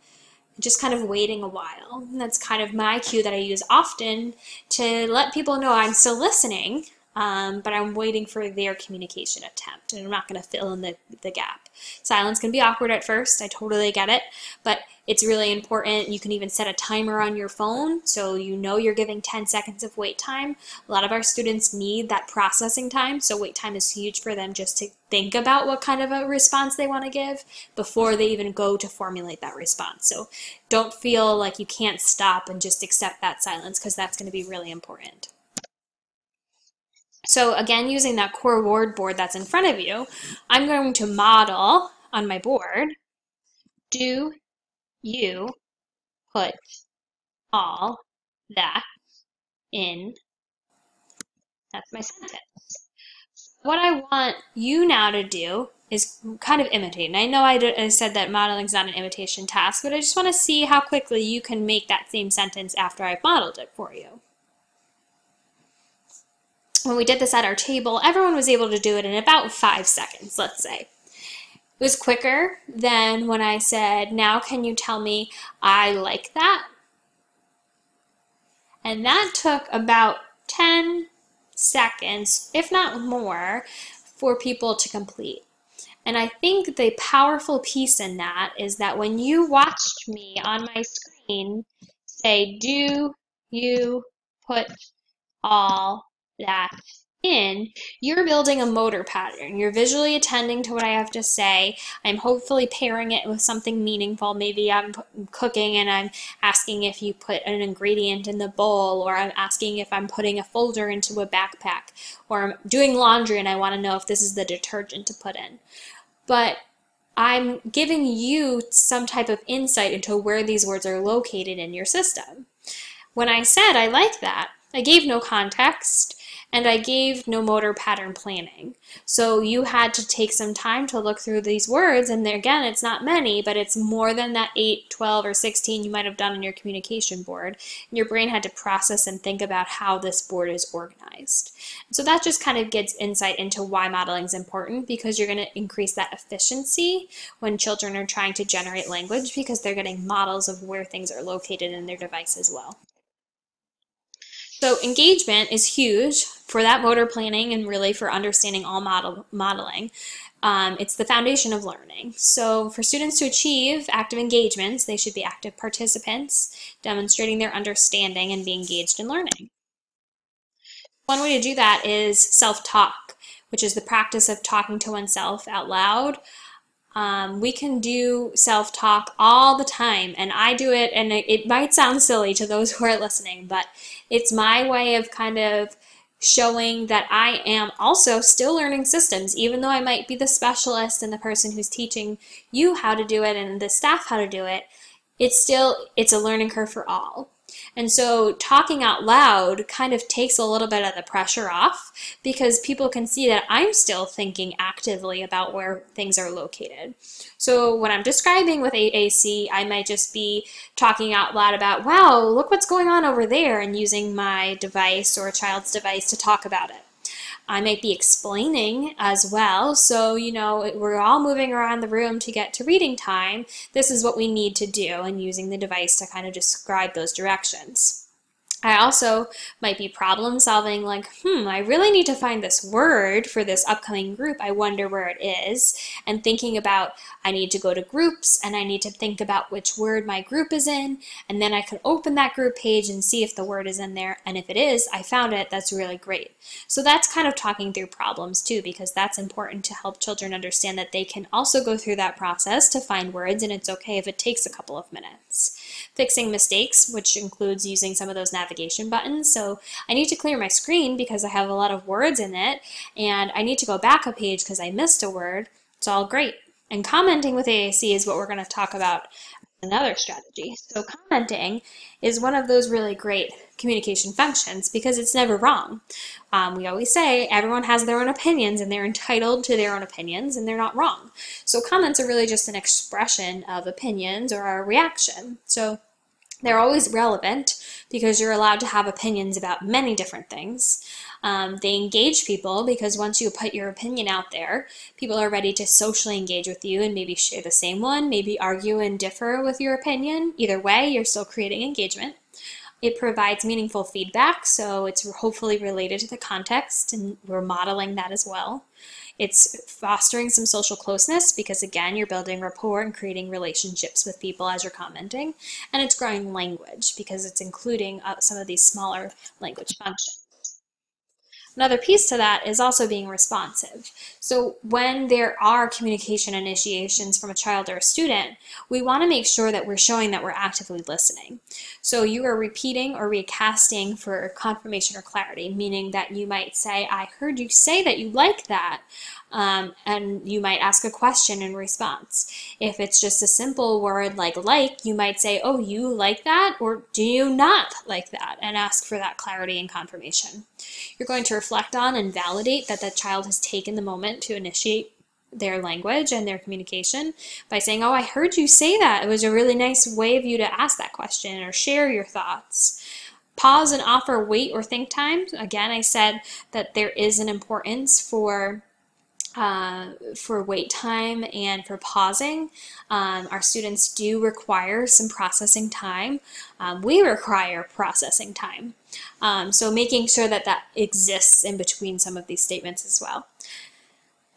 just kind of waiting a while. And that's kind of my cue that I use often to let people know I'm still listening, but I'm waiting for their communication attempt, and I'm not going to fill in the gap. Silence can be awkward at first, I totally get it, but it's really important. You can even set a timer on your phone so you know you're giving 10 seconds of wait time. A lot of our students need that processing time, so wait time is huge for them just to think about what kind of a response they want to give before they even go to formulate that response. So don't feel like you can't stop and just accept that silence, because that's going to be really important. So again, using that core word board that's in front of you, I'm going to model on my board, do you put all that in? That's my sentence. What I want you now to do is kind of imitate. And I know I said that modeling is not an imitation task, but I just want to see how quickly you can make that same sentence after I've modeled it for you. When we did this at our table, everyone was able to do it in about 5 seconds, let's say. It was quicker than when I said, now can you tell me I like that? And that took about 10 seconds, if not more, for people to complete. And I think the powerful piece in that is that when you watched me on my screen say, do you put all that in, you're building a motor pattern. You're visually attending to what I have to say. I'm hopefully pairing it with something meaningful. Maybe I'm cooking and I'm asking if you put an ingredient in the bowl, or I'm asking if I'm putting a folder into a backpack, or I'm doing laundry and I want to know if this is the detergent to put in. But I'm giving you some type of insight into where these words are located in your system. When I said I like that, I gave no context, and I gave no motor pattern planning. So you had to take some time to look through these words, and there, again, it's not many, but it's more than that 8, 12, or 16 you might have done on your communication board. And your brain had to process and think about how this board is organized. So that just kind of gives insight into why modeling is important, because you're going to increase that efficiency when children are trying to generate language, because they're getting models of where things are located in their device as well. So engagement is huge for that motor planning and really for understanding all modeling. It's the foundation of learning. So for students to achieve active engagements, they should be active participants, demonstrating their understanding and be engaged in learning. One way to do that is self-talk, which is the practice of talking to oneself out loud. We can do self-talk all the time, and I do it, and it might sound silly to those who are listening, but it's my way of kind of showing that I am also still learning systems, even though I might be the specialist and the person who's teaching you how to do it and the staff how to do it. It's a learning curve for all. And so talking out loud kind of takes a little bit of the pressure off, because people can see that I'm still thinking actively about where things are located. So when I'm describing with AAC, I might just be talking out loud about, wow, look what's going on over there, and using my device or a child's device to talk about it. I might be explaining as well. So, you know, we're all moving around the room to get to reading time. This is what we need to do, and using the device to kind of describe those directions. I also might be problem solving, like, I really need to find this word for this upcoming group. I wonder where it is. And thinking about, I need to go to groups, and I need to think about which word my group is in, and then I can open that group page and see if the word is in there. And if it is, I found it. That's really great. So that's kind of talking through problems too, because that's important to help children understand that they can also go through that process to find words, and it's okay if it takes a couple of minutes. Fixing mistakes, which includes using some of those navigation buttons. So I need to clear my screen because I have a lot of words in it, and I need to go back a page because I missed a word. It's all great. And commenting with AAC is what we're going to talk about, another strategy. So commenting is one of those really great communication functions because it's never wrong. We always say everyone has their own opinions, and they're entitled to their own opinions, and they're not wrong. So comments are really just an expression of opinions or a reaction. So they're always relevant because you're allowed to have opinions about many different things. They engage people because once you put your opinion out there, people are ready to socially engage with you and maybe share the same one, maybe argue and differ with your opinion. Either way, you're still creating engagement. It provides meaningful feedback, so it's hopefully related to the context, and we're modeling that as well. It's fostering some social closeness because, again, you're building rapport and creating relationships with people as you're commenting. And it's growing language because it's including some of these smaller language functions. Another piece to that is also being responsive. So when there are communication initiations from a child or a student, we want to make sure that we're showing that we're actively listening. So you are repeating or recasting for confirmation or clarity, meaning that you might say, I heard you say that you like that. And you might ask a question in response. If it's just a simple word like, you might say, oh, you like that? Or do you not like that? And ask for that clarity and confirmation. You're going to reflect on and validate that the child has taken the moment to initiate their language and their communication by saying, oh, I heard you say that. It was a really nice way of you to ask that question or share your thoughts. Pause and offer wait or think time. Again, I said that there is an importance for wait time and for pausing. Our students do require some processing time. We require processing time. So making sure that that exists in between some of these statements as well.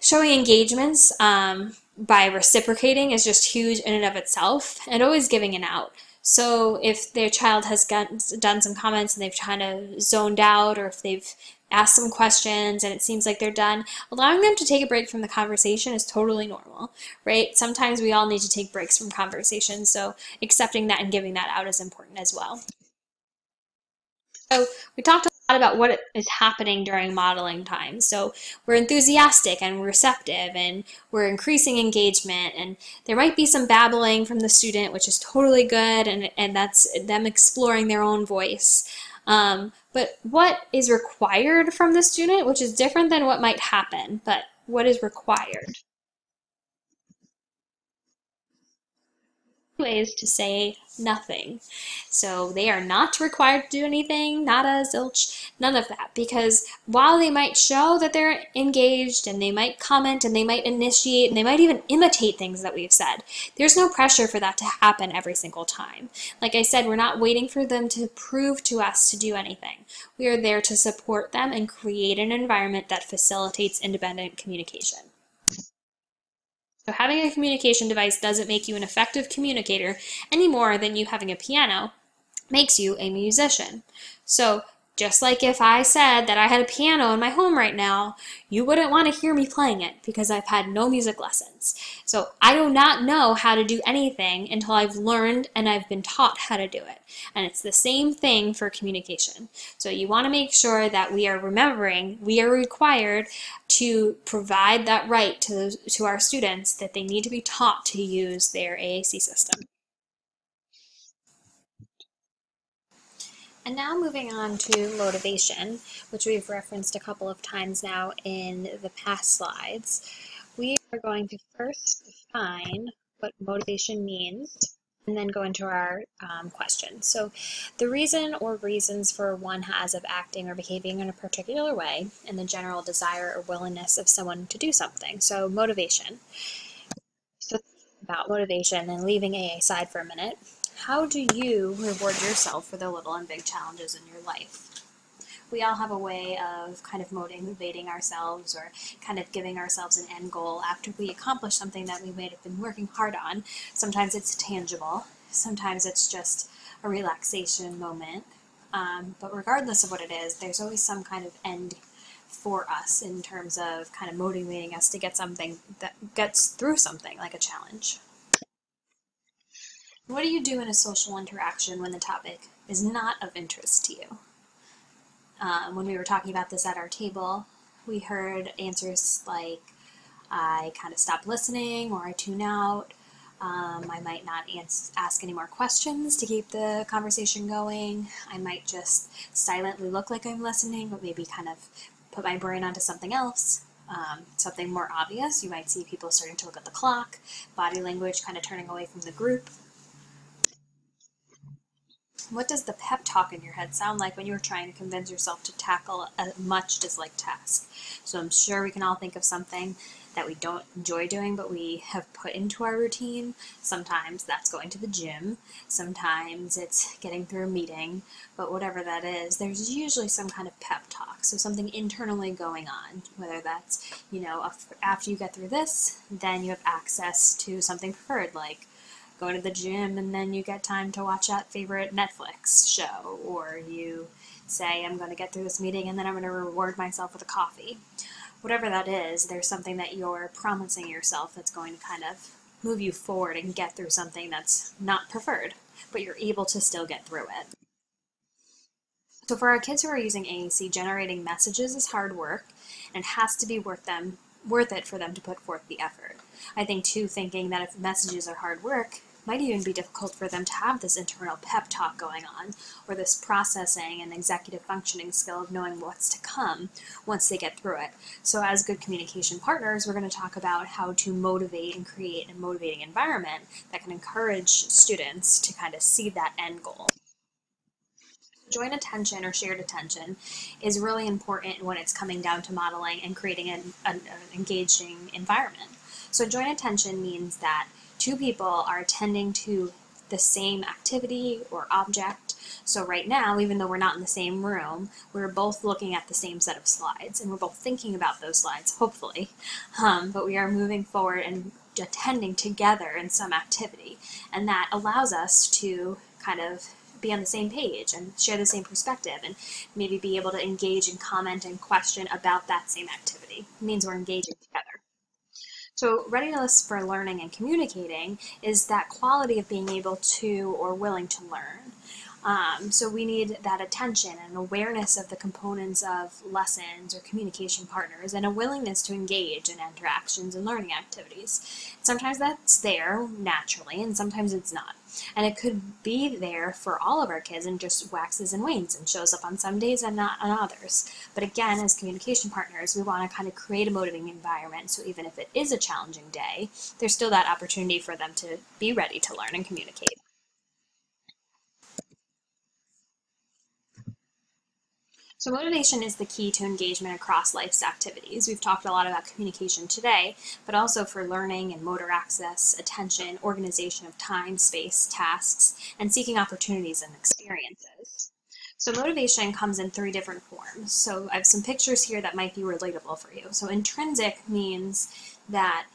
Showing engagements by reciprocating is just huge in and of itself, and always giving an out. So if their child has done some comments and they've kind of zoned out, or if they've asked some questions and it seems like they're done, allowing them to take a break from the conversation is totally normal, right? Sometimes we all need to take breaks from conversations, so accepting that and giving that out is important as well. So we talked a lot about what is happening during modeling time. So we're enthusiastic and receptive, and we're increasing engagement, and there might be some babbling from the student, which is totally good, and that's them exploring their own voice. But what is required from the student, which is different than what might happen, but what is required? Ways to say nothing. So they are not required to do anything, nada, zilch, none of that. Because while they might show that they're engaged and they might comment and they might initiate and they might even imitate things that we've said, there's no pressure for that to happen every single time. Like I said, we're not waiting for them to prove to us to do anything. We are there to support them and create an environment that facilitates independent communication. So having a communication device doesn't make you an effective communicator any more than you having a piano makes you a musician. So just like if I said that I had a piano in my home right now, you wouldn't want to hear me playing it because I've had no music lessons. So I do not know how to do anything until I've learned and I've been taught how to do it. And it's the same thing for communication. So you want to make sure that we are remembering we are required to provide that right to our students that they need to be taught to use their AAC system. And now moving on to motivation, which we've referenced a couple of times now in the past slides. We are going to first define what motivation means and then go into our questions. So the reason or reasons for one has of acting or behaving in a particular way and the general desire or willingness of someone to do something. So motivation. So about motivation and leaving AA aside for a minute. How do you reward yourself for the little and big challenges in your life? We all have a way of kind of motivating ourselves or kind of giving ourselves an end goal after we accomplish something that we may have been working hard on. Sometimes it's tangible, sometimes it's just a relaxation moment. But regardless of what it is, there's always some kind of end for us in terms of kind of motivating us to get something that gets through something like a challenge. What do you do in a social interaction when the topic is not of interest to you? When we were talking about this at our table, we heard answers like, I kind of stop listening, or I tune out. I might not ask any more questions to keep the conversation going. I might just silently look like I'm listening, but maybe kind of put my brain onto something else. Something more obvious, you might see people starting to look at the clock, body language kind of turning away from the group. What does the pep talk in your head sound like when you're trying to convince yourself to tackle a much disliked task? So I'm sure we can all think of something that we don't enjoy doing, but we have put into our routine. Sometimes that's going to the gym. Sometimes it's getting through a meeting. But whatever that is, there's usually some kind of pep talk. So something internally going on, whether that's, after you get through this, then you have access to something preferred, like go to the gym and then you get time to watch that favorite Netflix show, or you say, I'm going to get through this meeting and then I'm going to reward myself with a coffee. Whatever that is, there's something that you're promising yourself that's going to kind of move you forward and get through something that's not preferred, but you're able to still get through it. So for our kids who are using AAC, generating messages is hard work and has to be worth it for them to put forth the effort. I think too, thinking that if messages are hard work, might even be difficult for them to have this internal pep talk going on, or this processing and executive functioning skill of knowing what's to come once they get through it. So as good communication partners, we're going to talk about how to motivate and create a motivating environment that can encourage students to kind of see that end goal. Joint attention or shared attention is really important when it's coming down to modeling and creating an engaging environment. So joint attention means that two people are attending to the same activity or object. So right now, even though we're not in the same room, we're both looking at the same set of slides and we're both thinking about those slides, hopefully, but we are moving forward and attending together in some activity. And that allows us to kind of be on the same page and share the same perspective and maybe be able to engage and comment and question about that same activity. It means we're engaging together. So readiness for learning and communicating is that quality of being able to or willing to learn. So we need that attention and awareness of the components of lessons or communication partners, and a willingness to engage in interactions and learning activities. Sometimes that's there naturally, and sometimes it's not. And it could be there for all of our kids and just waxes and wanes and shows up on some days and not on others. But again, as communication partners, we want to kind of create a motivating environment, so even if it is a challenging day, there's still that opportunity for them to be ready to learn and communicate. So motivation is the key to engagement across life's activities. We've talked a lot about communication today, but also for learning and motor access, attention, organization of time, space, tasks, and seeking opportunities and experiences. So motivation comes in 3 different forms. So I have some pictures here that might be relatable for you. So intrinsic means that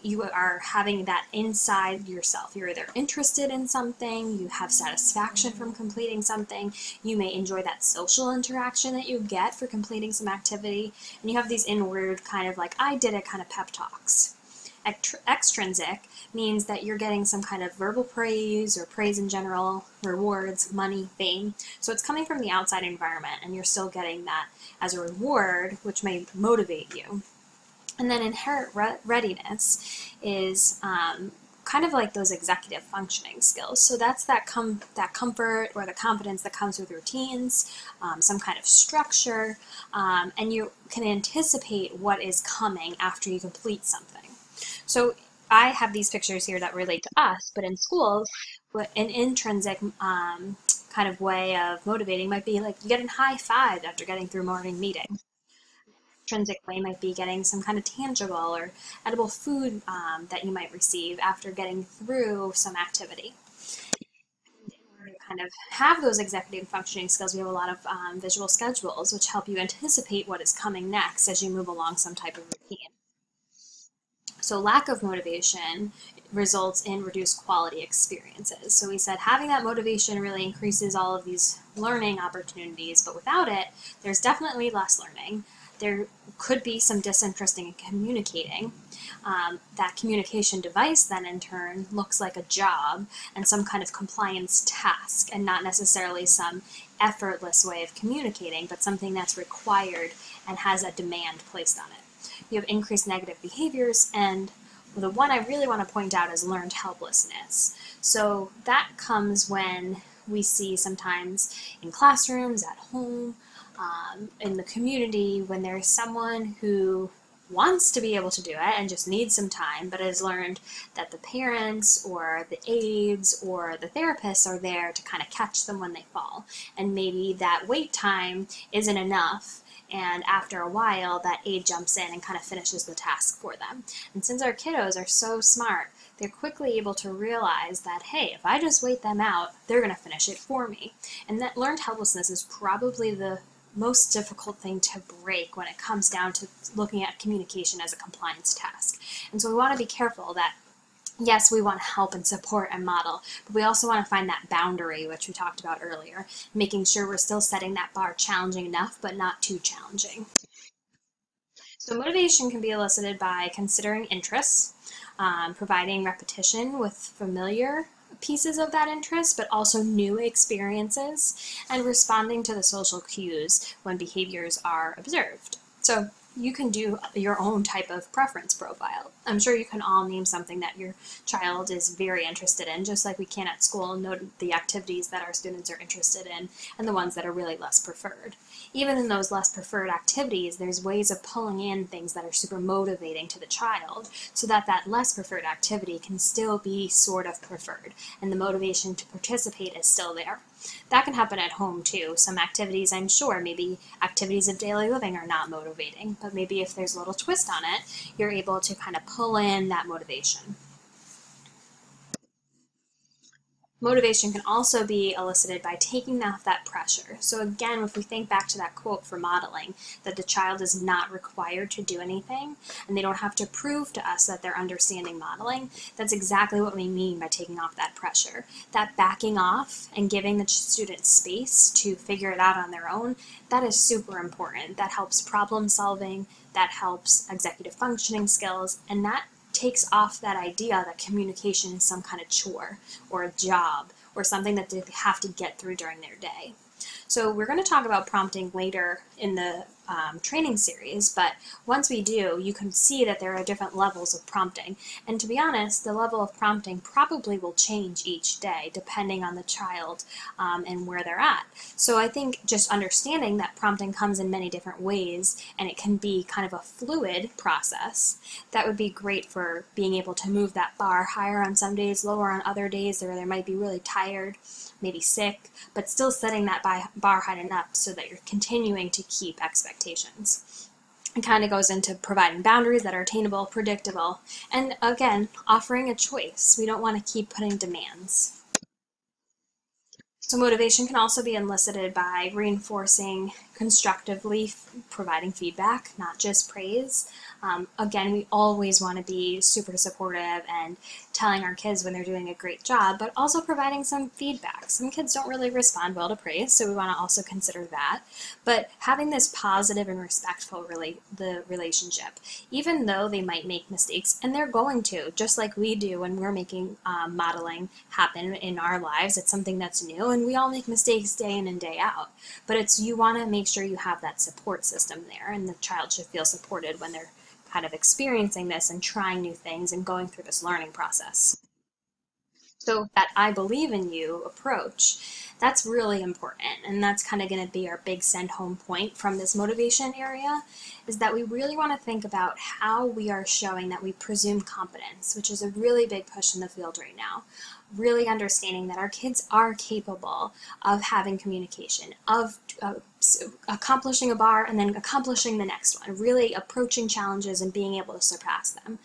you are having that inside yourself. You're either interested in something, you have satisfaction from completing something, you may enjoy that social interaction that you get for completing some activity, and you have these inward kind of like, I did it kind of pep talks. Extrinsic means that you're getting some kind of verbal praise or praise in general, rewards, money, fame. So it's coming from the outside environment, and you're still getting that as a reward, which may motivate you. And then inherent readiness is kind of like those executive functioning skills. So that's that comfort or the confidence that comes with routines, some kind of structure, and you can anticipate what is coming after you complete something. So I have these pictures here that relate to us, but in schools, an intrinsic kind of way of motivating might be like you get a high five after getting through morning meeting. Intrinsic way might be getting some kind of tangible or edible food that you might receive after getting through some activity. In order to kind of have those executive functioning skills, we have a lot of visual schedules which help you anticipate what is coming next as you move along some type of routine. So lack of motivation results in reduced quality experiences. So we said having that motivation really increases all of these learning opportunities, but without it, there's definitely less learning. There could be some disinterest in communicating. That communication device then in turn looks like a job and some kind of compliance task, and not necessarily some effortless way of communicating, but something that's required and has a demand placed on it. You have increased negative behaviors, and the one I really want to point out is learned helplessness. So that comes when we see sometimes in classrooms, at home, in the community, when there's someone who wants to be able to do it and just needs some time, but has learned that the parents or the aides or the therapists are there to kind of catch them when they fall. And maybe that wait time isn't enough, and after a while that aide jumps in and kind of finishes the task for them. And since our kiddos are so smart, they're quickly able to realize that, hey, if I just wait them out, they're going to finish it for me. And that learned helplessness is probably the most difficult thing to break when it comes down to looking at communication as a compliance task. And so we want to be careful that, yes, we want to help and support and model, but we also want to find that boundary, which we talked about earlier, making sure we're still setting that bar challenging enough, but not too challenging. So motivation can be elicited by considering interests, providing repetition with familiar pieces of that interest, but also new experiences, and responding to the social cues when behaviors are observed. So you can do your own type of preference profile. I'm sure you can all name something that your child is very interested in, just like we can at school note the activities that our students are interested in and the ones that are really less preferred. Even in those less preferred activities, there's ways of pulling in things that are super motivating to the child so that that less preferred activity can still be sort of preferred, and the motivation to participate is still there. That can happen at home too. Some activities, I'm sure, maybe activities of daily living are not motivating, but maybe if there's a little twist on it, you're able to kind of pull in that motivation. Motivation can also be elicited by taking off that pressure. So again, if we think back to that quote for modeling, that the child is not required to do anything, and they don't have to prove to us that they're understanding modeling, that's exactly what we mean by taking off that pressure. That backing off and giving the student space to figure it out on their own, that is super important. That helps problem solving, that helps executive functioning skills, and that takes off that idea that communication is some kind of chore or a job or something that they have to get through during their day. So we're going to talk about prompting later in the training series, but once we do, you can see that there are different levels of prompting. And to be honest, the level of prompting probably will change each day depending on the child and where they're at. So I think just understanding that prompting comes in many different ways and it can be kind of a fluid process, that would be great for being able to move that bar higher on some days, lower on other days, or they might be really tired, maybe sick, but still setting that bar high enough so that you're continuing to keep expectations. It kind of goes into providing boundaries that are attainable, predictable, and again, offering a choice. We don't want to keep putting demands. So motivation can also be elicited by reinforcing constructively, providing feedback, not just praise. Again, we always want to be super supportive and telling our kids when they're doing a great job, but also providing some feedback. Some kids don't really respond well to praise, so we want to also consider that. But having this positive and respectful relationship, even though they might make mistakes, and they're going to, just like we do when we're making modeling happen in our lives. It's something that's new, and we all make mistakes day in and day out. But you want to make sure you have that support system there, and the child should feel supported when they're kind of experiencing this and trying new things and going through this learning process. So that I believe in you approach, that's really important, and that's kind of going to be our big send home point from this motivation area, is that we really want to think about how we are showing that we presume competence, which is a really big push in the field right now. Really understanding that our kids are capable of having communication, of accomplishing a bar and then accomplishing the next one, really approaching challenges and being able to surpass them.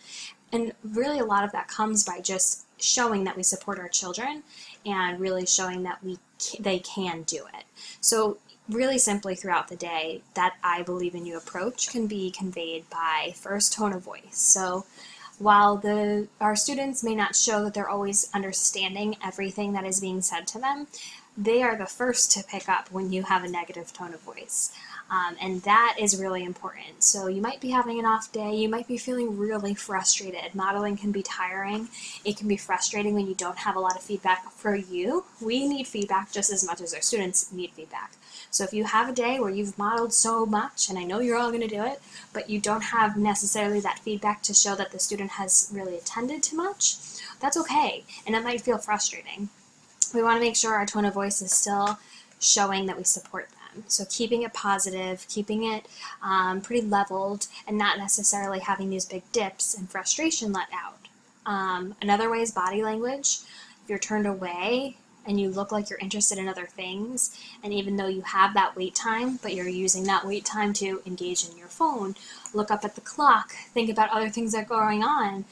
And really a lot of that comes by just showing that we support our children and really showing that they can do it. So really simply throughout the day, that I believe in you approach can be conveyed by first tone of voice. So while our students may not show that they're always understanding everything that is being said to them, they are the first to pick up when you have a negative tone of voice. And that is really important. So you might be having an off day, you might be feeling really frustrated. Modeling can be tiring. It can be frustrating when you don't have a lot of feedback for you. We need feedback just as much as our students need feedback. So if you have a day where you've modeled so much, and I know you're all going to do it, but you don't have necessarily that feedback to show that the student has really attended to much, that's okay, and it might feel frustrating. We want to make sure our tone of voice is still showing that we support them. So keeping it positive, keeping it pretty leveled, and not necessarily having these big dips and frustration let out. Another way is body language. If you're turned away and you look like you're interested in other things, and even though you have that wait time, but you're using that wait time to engage in your phone, look up at the clock, think about other things that are going on,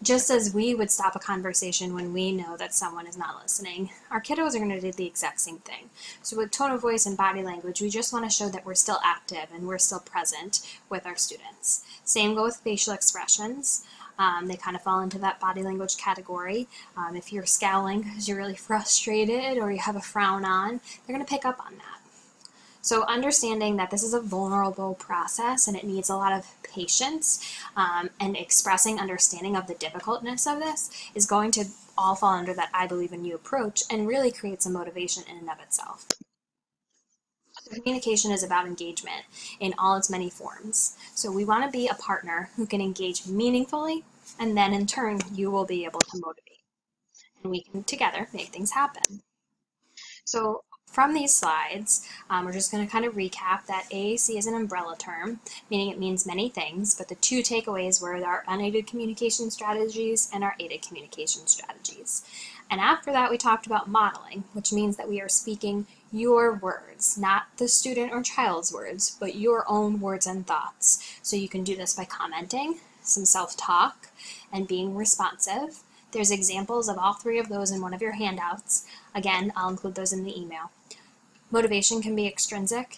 just as we would stop a conversation when we know that someone is not listening, our kiddos are going to do the exact same thing. So with tone of voice and body language, we just want to show that we're still active and we're still present with our students. Same go with facial expressions. They kind of fall into that body language category. If you're scowling because you're really frustrated or you have a frown on, they're going to pick up on that. So understanding that this is a vulnerable process and it needs a lot of patience and expressing understanding of the difficultness of this is going to all fall under that I believe in you approach and really create some motivation in and of itself. So communication is about engagement in all its many forms. So we want to be a partner who can engage meaningfully, and then in turn you will be able to motivate. And we can together make things happen. So from these slides, we're just going to kind of recap that AAC is an umbrella term, meaning it means many things, but the two takeaways were our unaided communication strategies and our aided communication strategies. And after that, we talked about modeling, which means that we are speaking your words, not the student or child's words, but your own words and thoughts. So you can do this by commenting, some self-talk, and being responsive. There's examples of all three of those in one of your handouts. Again, I'll include those in the email. Motivation can be extrinsic,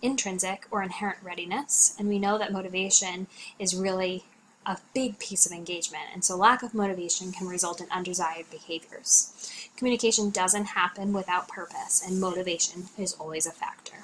intrinsic, or inherent readiness, and we know that motivation is really a big piece of engagement, and so lack of motivation can result in undesired behaviors. Communication doesn't happen without purpose, and motivation is always a factor.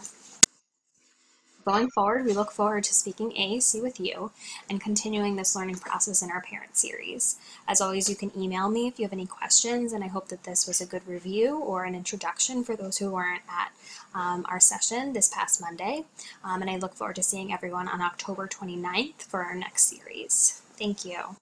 Going forward, we look forward to speaking AAC with you and continuing this learning process in our parent series. As always, you can email me if you have any questions, and I hope that this was a good review or an introduction for those who weren't at our session this past Monday. And I look forward to seeing everyone on October 29th for our next series. Thank you.